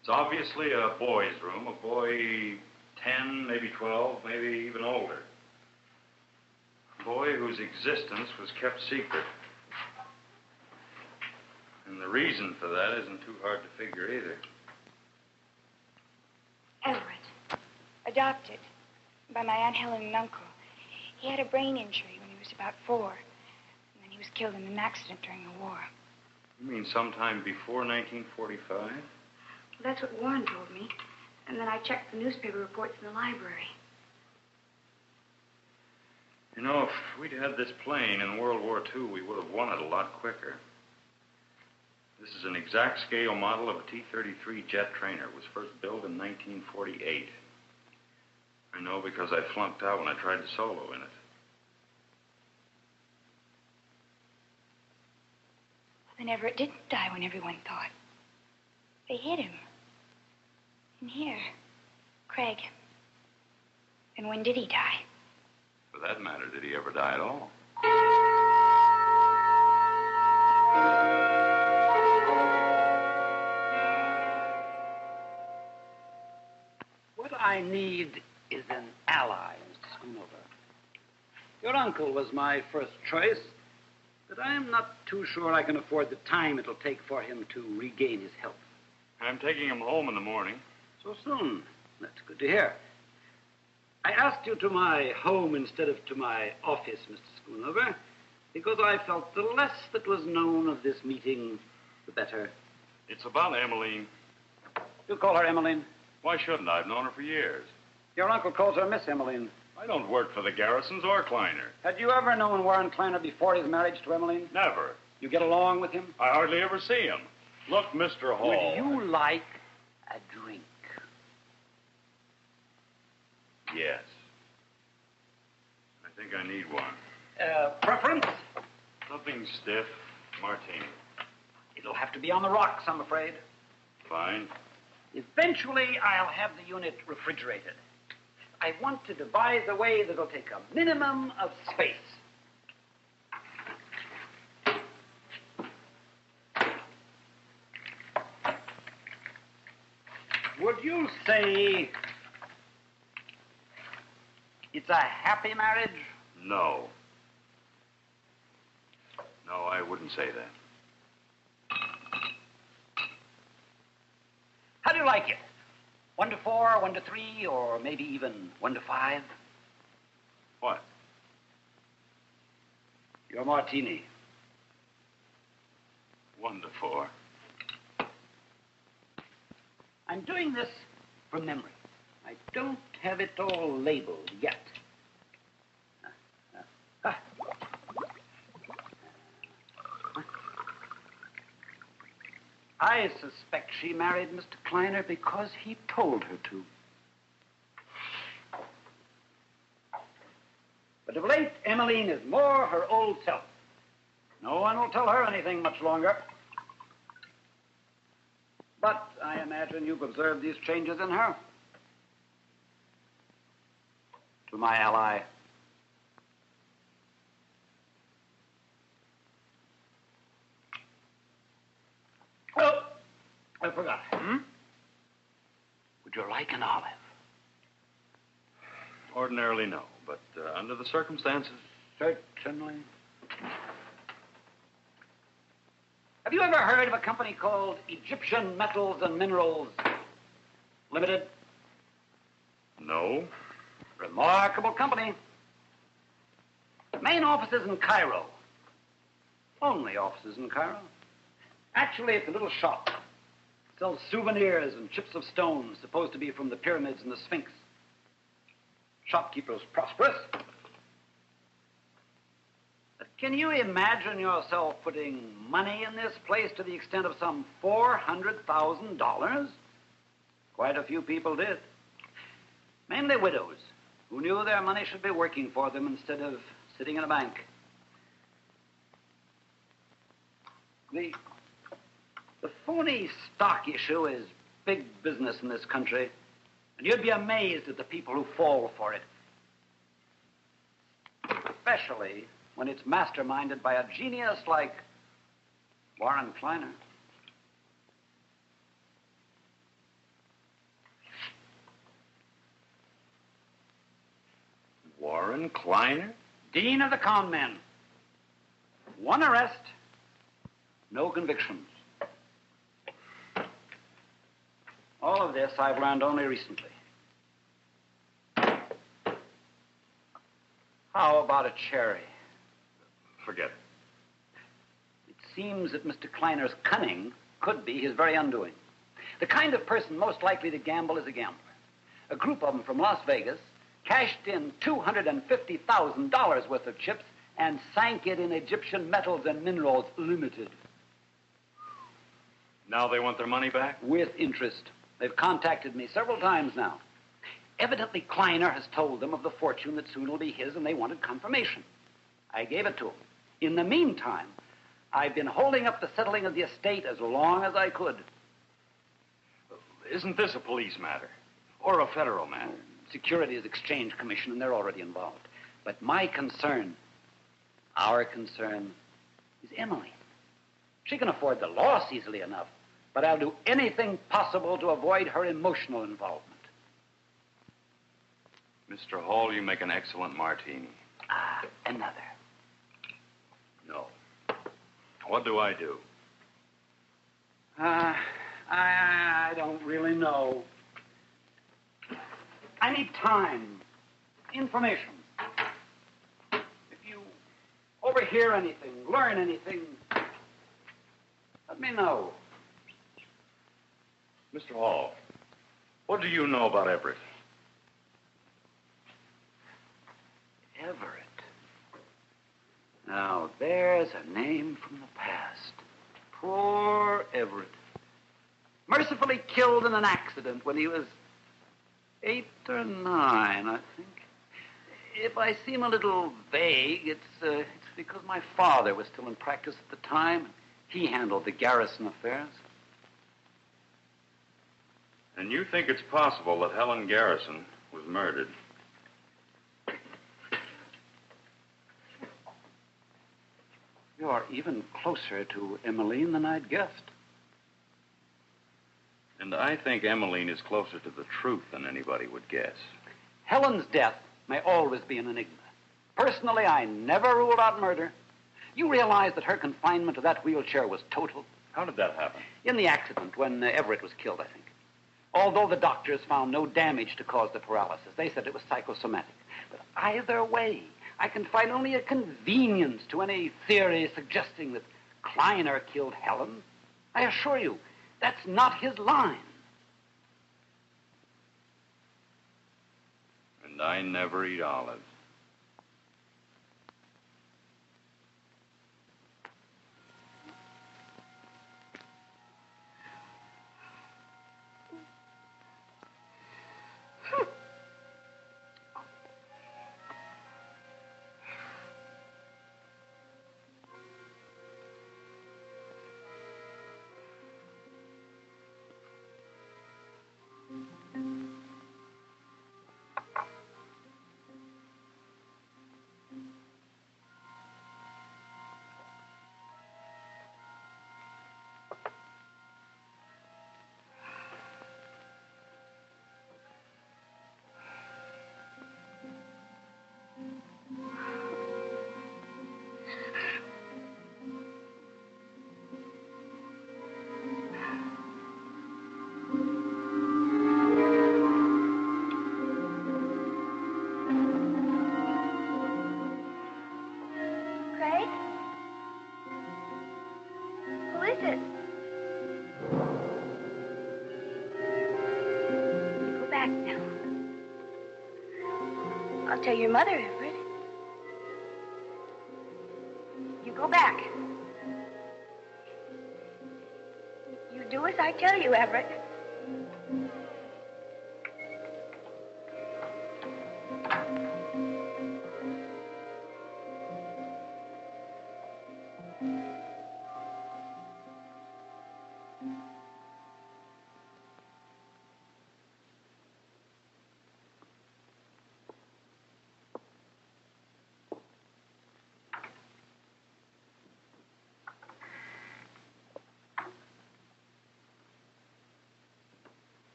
[SPEAKER 1] It's obviously a boy's room, a boy 10, maybe 12, maybe even older. A boy whose existence was kept secret. And the reason for that isn't too hard to figure either.
[SPEAKER 3] Everett, adopted by my Aunt Helen and uncle. He had a brain injury when he was about 4. And then he was killed in an accident during the war.
[SPEAKER 1] You mean sometime before 1945?
[SPEAKER 3] Well, that's what Warren told me. And then I checked the newspaper reports in the library.
[SPEAKER 1] You know, if we'd had this plane in World War II, we would have won it a lot quicker. This is an exact scale model of a T-33 jet trainer. It was first built in 1948. I know because I flunked out when I tried to solo in it.
[SPEAKER 3] Then Everett didn't die when everyone thought. They hid him. In here. Craig. And when did he die?
[SPEAKER 7] For that matter, did he ever die at all?
[SPEAKER 11] What I need is an ally, Mr. Schoonover. Your uncle was my first choice, but I am not too sure I can afford the time it'll take for him to regain his health.
[SPEAKER 1] I'm taking him home in the morning.
[SPEAKER 11] So soon? That's good to hear. I asked you to my home instead of to my office, Mr. Schoonover, because I felt the less that was known of this meeting, the better.
[SPEAKER 1] It's about Emmeline.
[SPEAKER 11] You call her Emmeline?
[SPEAKER 1] Why shouldn't I? I've known her for years.
[SPEAKER 11] Your uncle calls her Miss Emmeline.
[SPEAKER 1] I don't work for the Garrisons or Kleiner.
[SPEAKER 11] Had you ever known Warren Kleiner before his marriage to Emmeline?
[SPEAKER 1] Never.
[SPEAKER 11] You get along with him?
[SPEAKER 1] I hardly ever see him. Look, Mr. Hall.
[SPEAKER 11] Would you like a drink?
[SPEAKER 1] Yes. I think I need one.
[SPEAKER 11] Preference?
[SPEAKER 1] Something stiff. Martini.
[SPEAKER 11] It'll have to be on the rocks, I'm afraid.
[SPEAKER 1] Fine.
[SPEAKER 11] Eventually, I'll have the unit refrigerated. I want to devise a way that'll take a minimum of space. Would you say it's a happy marriage?
[SPEAKER 1] No. No, I wouldn't say that.
[SPEAKER 11] How do you like it? 1 to 4, 1 to 3, or maybe even 1 to 5?
[SPEAKER 1] What?
[SPEAKER 11] Your martini.
[SPEAKER 1] 1 to 4.
[SPEAKER 11] I'm doing this from memory. I don't have it all labeled yet. I suspect she married Mr. Kleiner because he told her to. Emmeline is more her old self. No one will tell her anything much longer. But I imagine you've observed these changes in her. To my ally. Oh, I forgot. Would you like an olive?
[SPEAKER 1] Ordinarily, no, but under the circumstances.
[SPEAKER 11] Certainly. Have you ever heard of a company called Egyptian Metals and Minerals Limited?
[SPEAKER 1] No.
[SPEAKER 11] Remarkable company. Main offices in Cairo. Only offices in Cairo. Actually, it's a little shop. Sells souvenirs and chips of stone supposed to be from the pyramids and the Sphinx. Shopkeeper's prosperous. But can you imagine yourself putting money in this place to the extent of some $400,000? Quite a few people did. Mainly widows who knew their money should be working for them instead of sitting in a bank. The phony stock issue is big business in this country, and you'd be amazed at the people who fall for it. Especially when it's masterminded by a genius like Warren Kleiner.
[SPEAKER 1] Warren Kleiner?
[SPEAKER 11] Dean of the con men. One arrest, no convictions. All of this I've learned only recently. How about a cherry?
[SPEAKER 1] Forget it.
[SPEAKER 11] It seems that Mr. Kleiner's cunning could be his very undoing. The kind of person most likely to gamble is a gambler. A group of them from Las Vegas cashed in $250,000 worth of chips and sank it in Egyptian Metals and Minerals Limited.
[SPEAKER 1] Now they want their money back?
[SPEAKER 11] With interest. They've contacted me several times now. Evidently, Kleiner has told them of the fortune that soon will be his, and they wanted confirmation. I gave it to them. In the meantime, I've been holding up the settling of the estate as long as I could.
[SPEAKER 1] Isn't this a police matter? Or a federal matter?
[SPEAKER 11] Securities Exchange Commission, and they're already involved. But my concern, our concern, is Emily. She can afford the loss easily enough, but I'll do anything possible to avoid her emotional involvement.
[SPEAKER 1] Mr. Hall, you make an excellent martini.
[SPEAKER 11] Another.
[SPEAKER 1] No. What do I do?
[SPEAKER 11] I don't really know. I need time, information. If you overhear anything, learn anything, let me know.
[SPEAKER 1] Mr. Hall, what do you know about Everett?
[SPEAKER 11] Everett. Now, there's a name from the past. Poor Everett. Mercifully killed in an accident when he was 8 or 9, I think. If I seem a little vague, it's because my father was still in practice at the time. He handled the garrison affairs.
[SPEAKER 1] And you think it's possible that Helen Garrison was murdered?
[SPEAKER 11] You are even closer to Emmeline than I'd guessed.
[SPEAKER 1] And I think Emmeline is closer to the truth than anybody would guess.
[SPEAKER 11] Helen's death may always be an enigma. Personally, I never ruled out murder. You realize that her confinement to that wheelchair was total?
[SPEAKER 1] How did that happen?
[SPEAKER 11] In the accident when Everett was killed, I think. Although the doctors found no damage to cause the paralysis, they said it was psychosomatic. But either way, I can find only a convenience to any theory suggesting that Kleiner killed Helen. I assure you, that's not his line.
[SPEAKER 1] And I never eat olives.
[SPEAKER 3] it? You go back now. I'll tell your mother, Everett. You go back. You do as I tell you, Everett.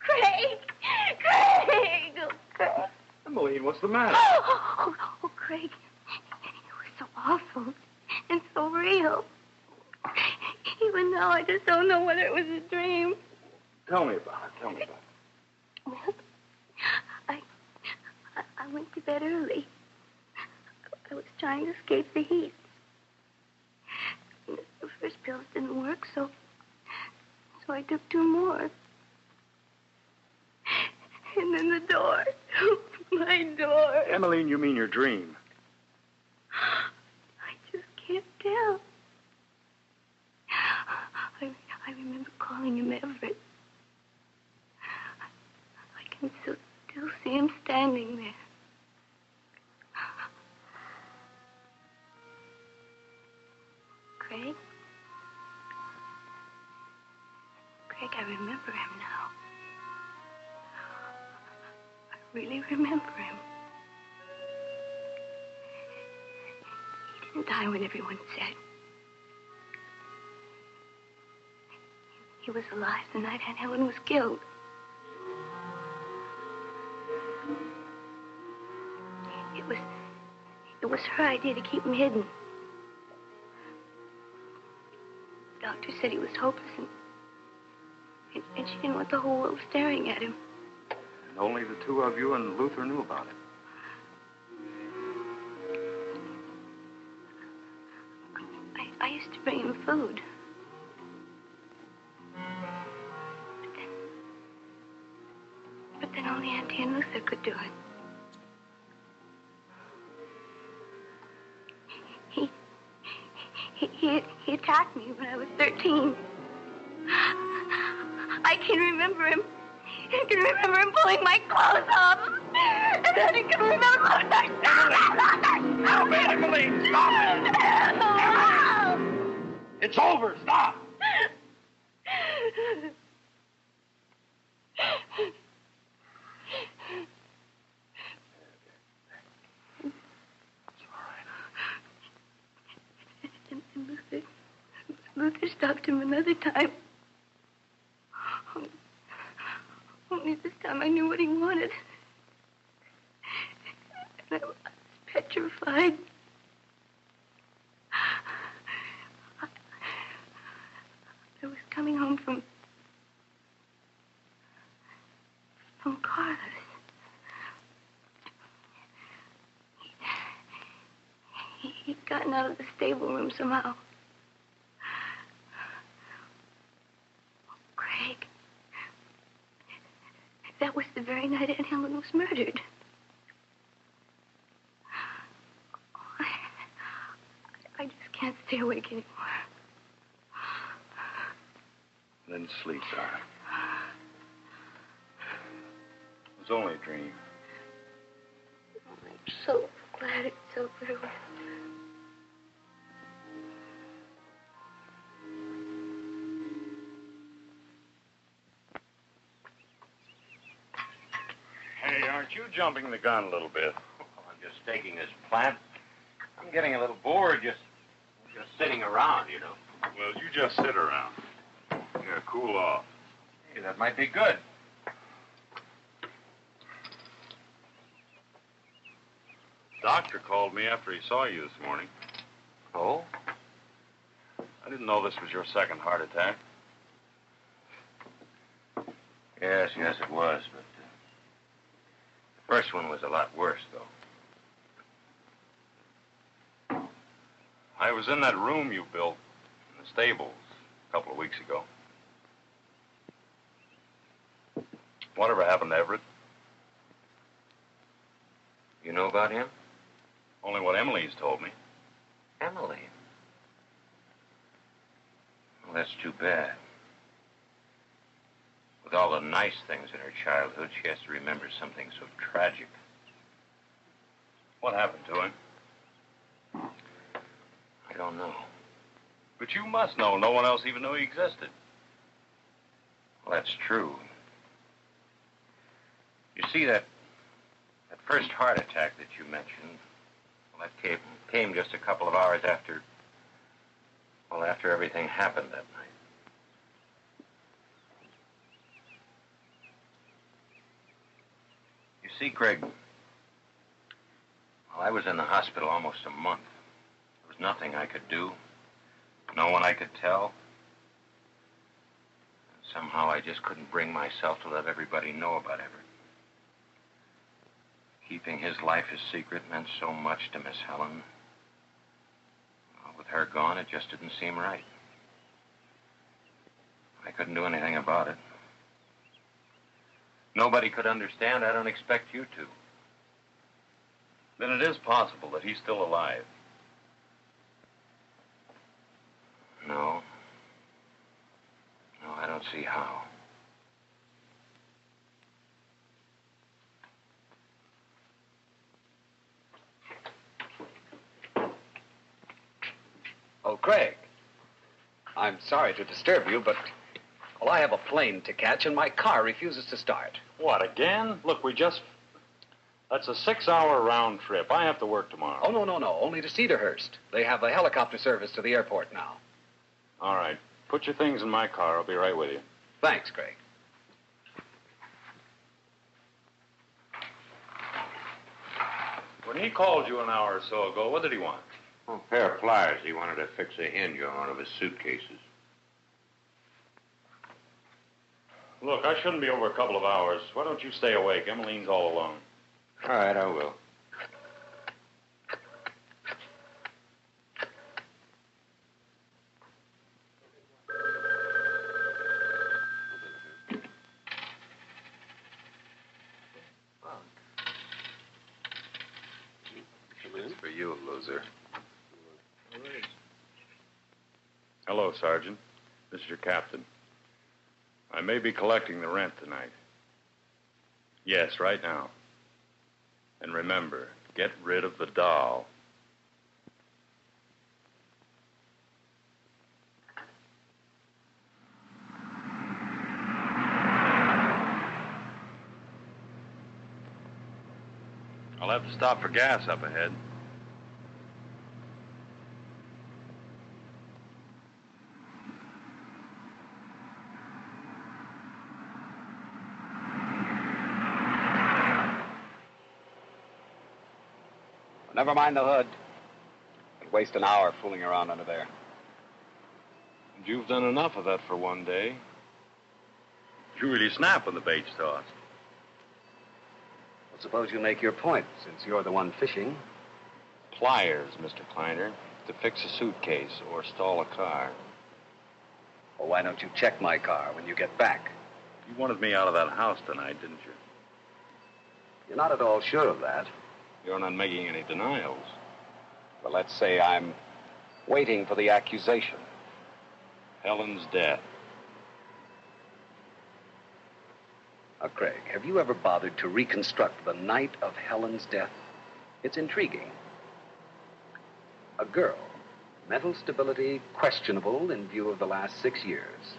[SPEAKER 3] Craig! Craig! Oh, Craig.
[SPEAKER 1] Emmeline, what's the matter?
[SPEAKER 3] Oh, Craig. It was so awful and so real. Even now, I just don't know whether it was a dream.
[SPEAKER 1] Tell me about it. Tell me about it.
[SPEAKER 3] Well, I went to bed early. I was trying to escape the heat. The first pills didn't work, so I took 2 more. And then the door. My door.
[SPEAKER 1] Emmeline, you mean your dream.
[SPEAKER 3] I just can't tell. I remember calling him Everett. I can still see him standing there. Craig? Craig, I remember him now. I really remember him. He didn't die when everyone said. He was alive the night Aunt Helen was killed. It was her idea to keep him hidden. The doctor said he was hopeless, and she didn't want the whole world staring at him.
[SPEAKER 1] And only the 2 of you and Luther knew about it.
[SPEAKER 3] I used to bring him food. But then only Auntie and Luther could do it. He attacked me when I was 13. I can remember him. I can remember him pulling my clothes off. And then I can remember...
[SPEAKER 11] Emmeline, stop it! It's over. Stop.
[SPEAKER 3] And Luther stopped him another time. Only this time I knew what he wanted. And I was petrified. I was coming home from Carlos. He'd gotten out of the stable room somehow. Craig, that was the very night Aunt Helen was murdered. I just can't stay awake anymore.
[SPEAKER 1] Then sleep, darling. It was only a dream.
[SPEAKER 3] I'm so glad it's over with.
[SPEAKER 1] Hey, aren't you jumping the gun a little bit?
[SPEAKER 4] I'm just taking this plant. I'm getting a little bored just sitting around, you know.
[SPEAKER 1] Well, you just sit around. Yeah, cool off.
[SPEAKER 4] Hey, that might be good.
[SPEAKER 1] Doctor called me after he saw you this morning.
[SPEAKER 4] Oh?
[SPEAKER 1] I didn't know this was your second heart attack.
[SPEAKER 4] Yes, it was, but First one was a lot worse, though.
[SPEAKER 7] I was in that room you built in the stables a couple of weeks ago. Whatever happened to Everett?
[SPEAKER 4] You know about him?
[SPEAKER 7] Only what Emily's told me.
[SPEAKER 4] Emily? Well, that's too bad. With all the nice things in her childhood, she has to remember something so tragic.
[SPEAKER 7] What happened to him?
[SPEAKER 4] I don't know.
[SPEAKER 7] But you must know. No one else even knew he existed.
[SPEAKER 4] Well, that's true. You see, that first heart attack that you mentioned, well, that came just a couple of hours after everything happened that night. You see, Greg, well, I was in the hospital almost a month. There was nothing I could do, no one I could tell. Somehow I just couldn't bring myself to let everybody know about Everett. Keeping his life a secret meant so much to Miss Helen. Well, with her gone, it just didn't seem right. I couldn't do anything about it. Nobody could understand. I don't expect you to.
[SPEAKER 7] Then it is possible that he's still alive.
[SPEAKER 4] No. No, I don't see how.
[SPEAKER 5] Oh, Craig. I'm sorry to disturb you, but, well, I have a plane to catch and my car refuses to start.
[SPEAKER 7] What, again? Look, that's a 6-hour round trip. I have to work tomorrow.
[SPEAKER 5] Oh, no. Only to Cedarhurst. They have a helicopter service to the airport now.
[SPEAKER 7] All right. Put your things in my car. I'll be right with you.
[SPEAKER 5] Thanks, Craig.
[SPEAKER 7] When he called you an hour or so ago, what did he want?
[SPEAKER 4] Oh, a pair of pliers. He wanted to fix a hinge on one of his suitcases.
[SPEAKER 7] Look, I shouldn't be over a couple of hours. Why don't you stay awake? Emmeline's all alone.
[SPEAKER 4] All right, I will.
[SPEAKER 5] It's for you, loser.
[SPEAKER 7] Hello, Sergeant. This is your captain. I may be collecting the rent tonight. Yes, right now. And remember, get rid of the doll. I'll have to stop for gas up ahead.
[SPEAKER 5] Never mind the hood. I'd waste an hour fooling around under there.
[SPEAKER 7] And you've done enough of that for one day. You really snap when the bait's tossed.
[SPEAKER 5] Well, suppose you make your point, since you're the one fishing.
[SPEAKER 7] Pliers, Mr. Kleiner, to fix a suitcase or stall a car.
[SPEAKER 5] Well, why don't you check my car when you get back?
[SPEAKER 7] You wanted me out of that house tonight, didn't you?
[SPEAKER 5] You're not at all sure of that.
[SPEAKER 7] You're not making any denials.
[SPEAKER 5] Well, let's say I'm waiting for the accusation.
[SPEAKER 7] Helen's death.
[SPEAKER 5] Now, Craig, have you ever bothered to reconstruct the night of Helen's death? It's intriguing. A girl, mental stability questionable in view of the last 6 years.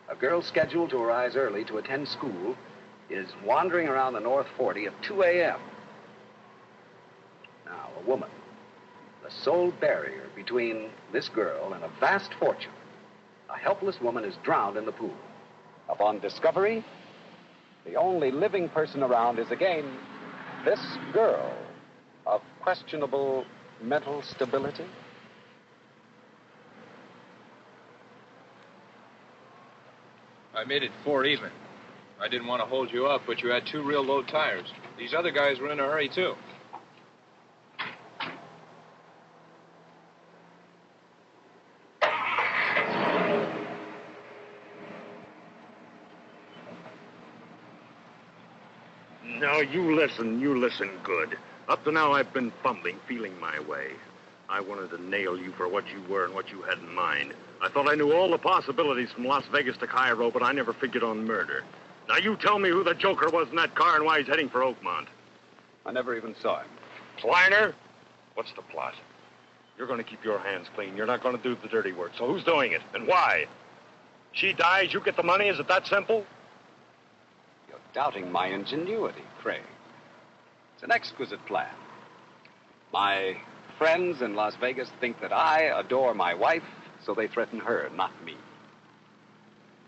[SPEAKER 5] A girl scheduled to arise early to attend school is wandering around the North 40 at 2 a.m. Now, a woman, the sole barrier between this girl and a vast fortune. A helpless woman is drowned in the pool. Upon discovery, the only living person around is again this girl of questionable mental stability.
[SPEAKER 12] I made it 4 even. I didn't want to hold you up, but you had 2 real low tires. These other guys were in a hurry, too.
[SPEAKER 13] Now, you listen good. Up to now, I've been fumbling, feeling my way. I wanted to nail you for what you were and what you had in mind. I thought I knew all the possibilities from Las Vegas to Cairo, but I never figured on murder. Now, you tell me who the joker was in that car and why he's heading for Oakmont.
[SPEAKER 5] I never even saw him.
[SPEAKER 13] Kleiner? What's the plot? You're going to keep your hands clean. You're not going to do the dirty work. So who's doing it and why? She dies, you get the money? Is it that simple?
[SPEAKER 5] You're doubting my ingenuity, Craig. It's an exquisite plan. My friends in Las Vegas think that I adore my wife, so they threaten her, not me.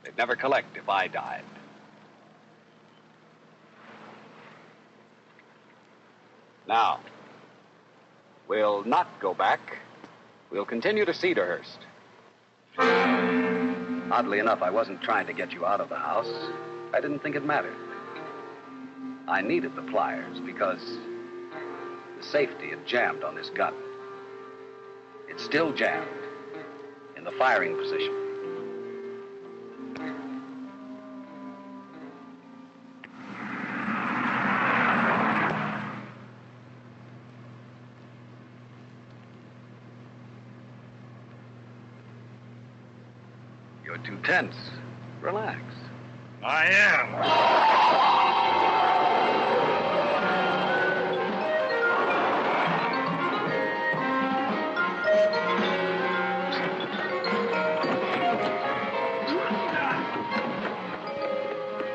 [SPEAKER 5] They'd never collect if I died. Now, we'll not go back. We'll continue to Cedarhurst. Oddly enough, I wasn't trying to get you out of the house. I didn't think it mattered. I needed the pliers because the safety had jammed on this gun. It's still jammed in the firing position. You're too tense. Relax.
[SPEAKER 13] I am.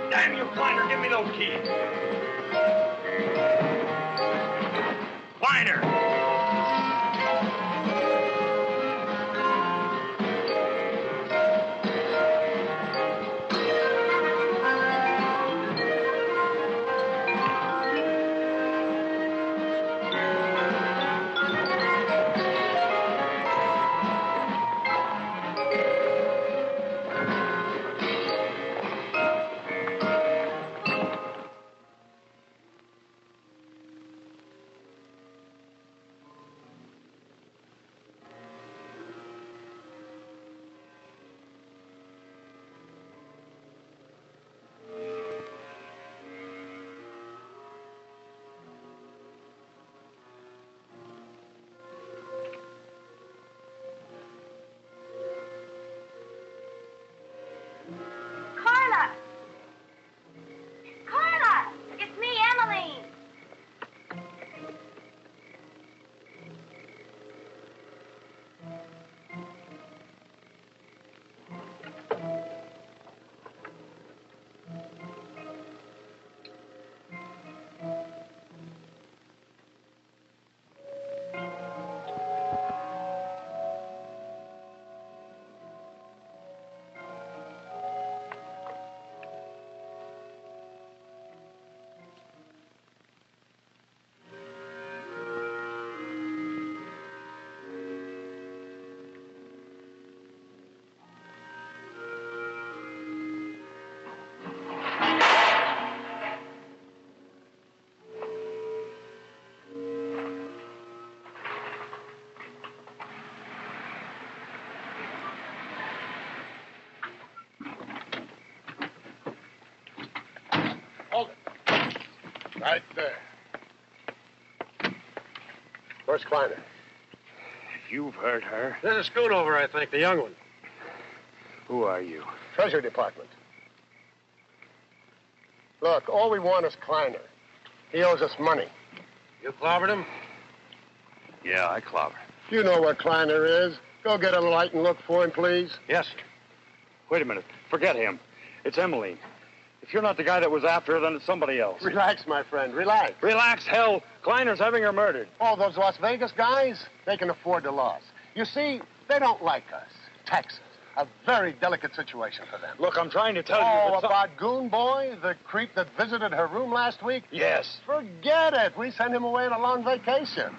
[SPEAKER 13] Damn you, Kleiner, give me those keys. Kleiner!
[SPEAKER 3] Carla! Carla! It's me, Emmeline.
[SPEAKER 14] Right there. Where's Kleiner?
[SPEAKER 13] You've heard her.
[SPEAKER 14] There's a Schoonover, I think, the young one.
[SPEAKER 13] Who are you?
[SPEAKER 14] Treasury Department. Look, all we want is Kleiner. He owes us money. You clobbered him?
[SPEAKER 13] Yeah, I clobbered.
[SPEAKER 14] You know where Kleiner is. Go get a light and look for him, please.
[SPEAKER 13] Yes, sir. Wait a minute. Forget him. It's Emmeline. If you're not the guy that was after her, then it's somebody else.
[SPEAKER 14] Relax, my friend. Relax.
[SPEAKER 13] Relax, hell. Kleiner's having her murdered.
[SPEAKER 14] Oh, those Las Vegas guys? They can afford the loss. You see, they don't like us. Texas. A very delicate situation for them.
[SPEAKER 13] Look, I'm trying to tell you...
[SPEAKER 14] Oh, about Goon Boy, the creep that visited her room last week?
[SPEAKER 13] Yes.
[SPEAKER 14] Forget it. We sent him away on a long vacation.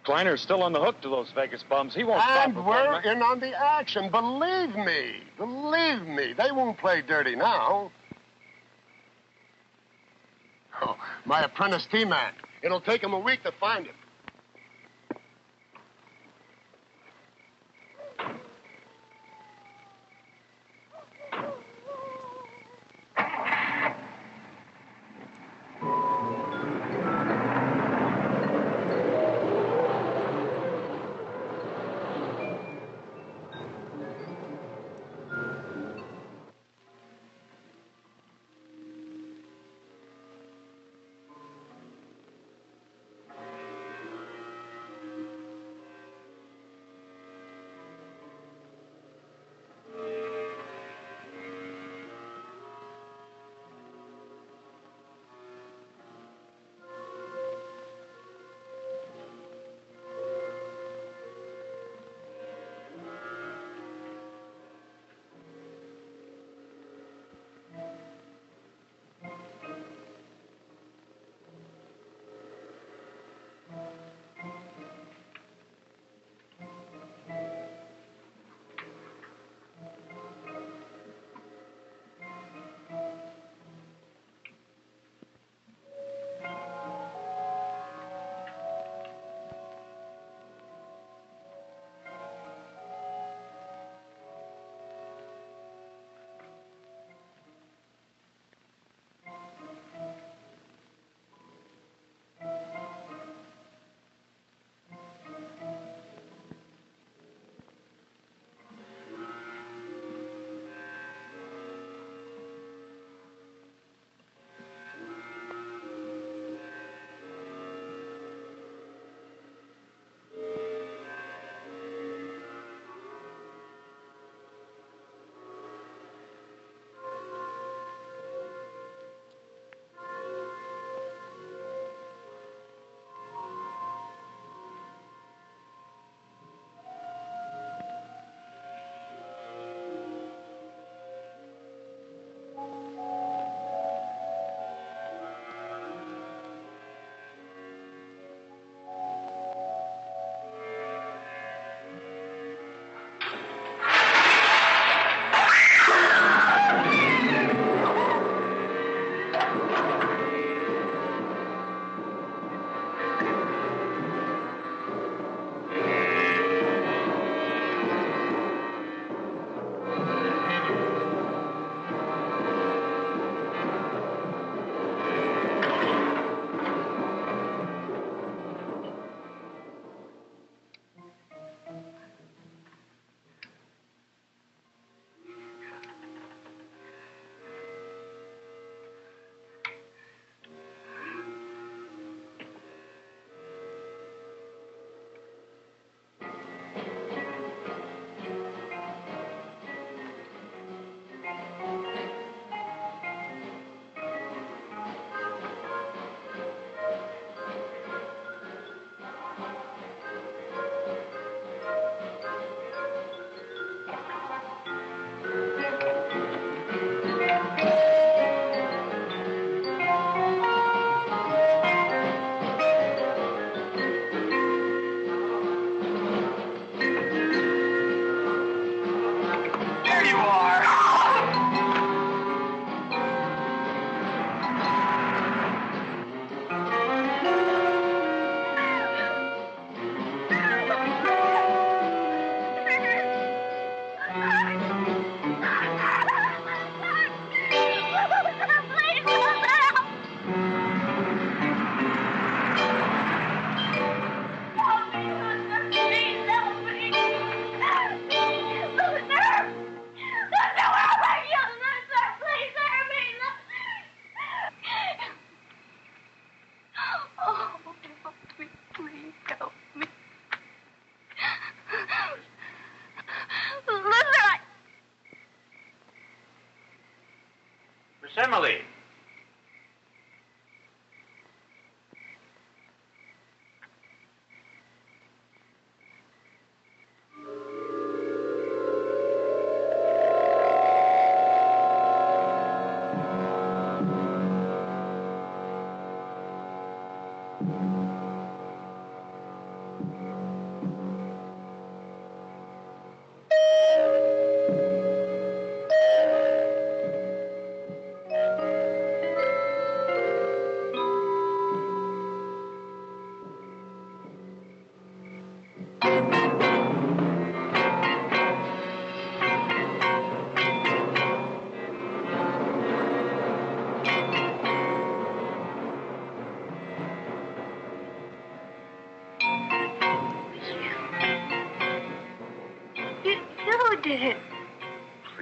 [SPEAKER 13] Kleiner's still on the hook to those Vegas bums. He won't stop.
[SPEAKER 14] And we're in on the action. Believe me. Believe me. They won't play dirty now. Oh, my apprentice T-Man. It'll take him a week to find him.
[SPEAKER 4] Miss Emily.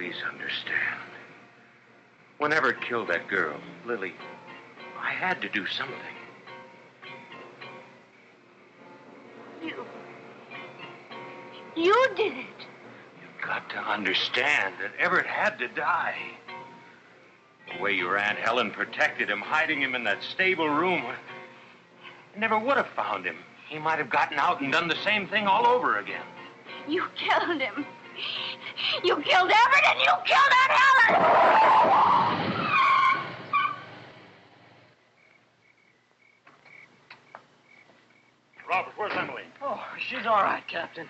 [SPEAKER 4] Please understand. Whenever it killed that girl, Lily, I had to do something.
[SPEAKER 2] You did it.
[SPEAKER 4] You've got to understand that Everett had to die. The way your Aunt Helen protected him, hiding him in that stable room, I never would have found him. He might have gotten out and done the same thing all over again.
[SPEAKER 2] You killed him. You killed Everett and you killed Aunt Helen!
[SPEAKER 13] Robert, where's Emily?
[SPEAKER 15] Oh, she's all right, Captain.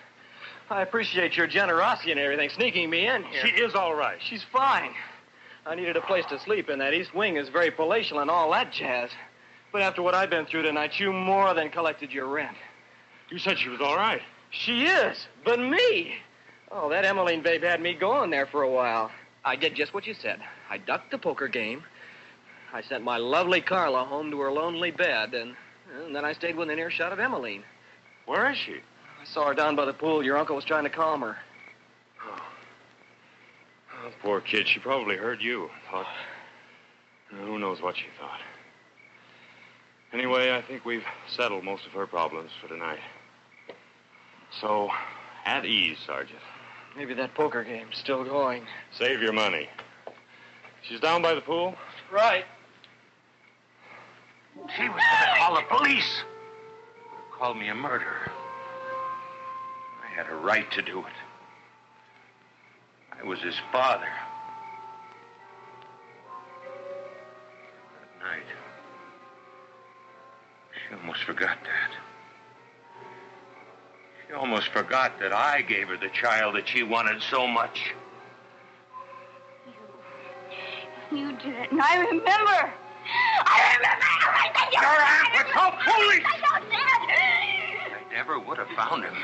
[SPEAKER 15] I appreciate your generosity and everything, sneaking me in here.
[SPEAKER 13] She is all right.
[SPEAKER 15] She's fine. I needed a place to sleep, and that east wing is very palatial and all that jazz. But after what I've been through tonight, you more than collected your rent.
[SPEAKER 13] You said she was all right.
[SPEAKER 15] She is, but me. Oh, that Emmeline babe had me going there for a while. I did just what you said. I ducked the poker game. I sent my lovely Carla home to her lonely bed, and then I stayed within earshot of Emmeline.
[SPEAKER 13] Where is she?
[SPEAKER 15] I saw her down by the pool. Your uncle was trying to calm her.
[SPEAKER 13] Oh, poor kid. She probably heard you. Thought. Who knows what she thought. Anyway, I think we've settled most of her problems for tonight. So, at ease, Sergeant.
[SPEAKER 15] Maybe that poker game's still going.
[SPEAKER 13] Save your money. She's down by the pool?
[SPEAKER 15] Right.
[SPEAKER 4] She was going to call the police. Called me a murderer. I had a right to do it. I was his father. That night, she almost forgot that. She almost forgot that I gave her the child that she wanted so much.
[SPEAKER 2] You did it, and I remember. I remember everything you
[SPEAKER 4] Your aunt
[SPEAKER 2] did.
[SPEAKER 4] was so foolish.
[SPEAKER 2] I don't did.
[SPEAKER 4] I never would have found him.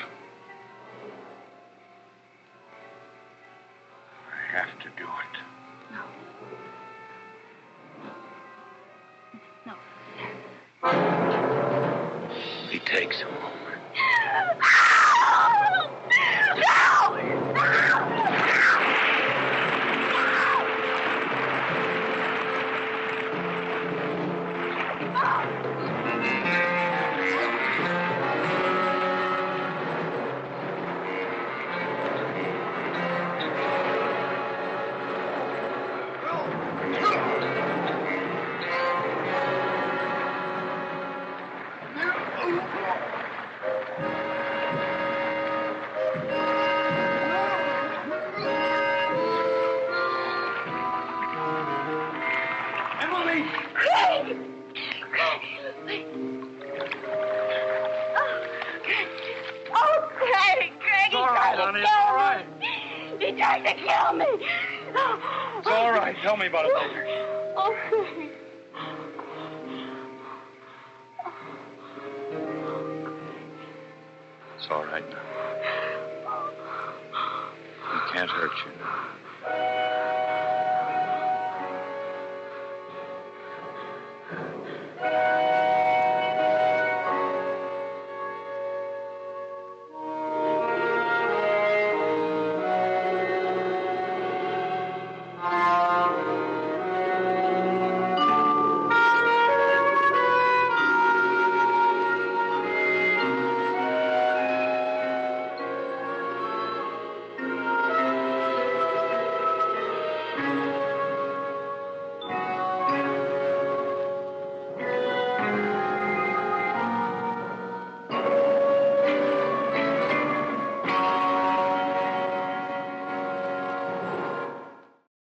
[SPEAKER 4] I have to do it.
[SPEAKER 2] No.
[SPEAKER 4] He takes him home.
[SPEAKER 2] He tried to kill me.
[SPEAKER 13] It's all right. Tell me about it later.
[SPEAKER 2] Okay.
[SPEAKER 1] It's all right now. He can't hurt you now.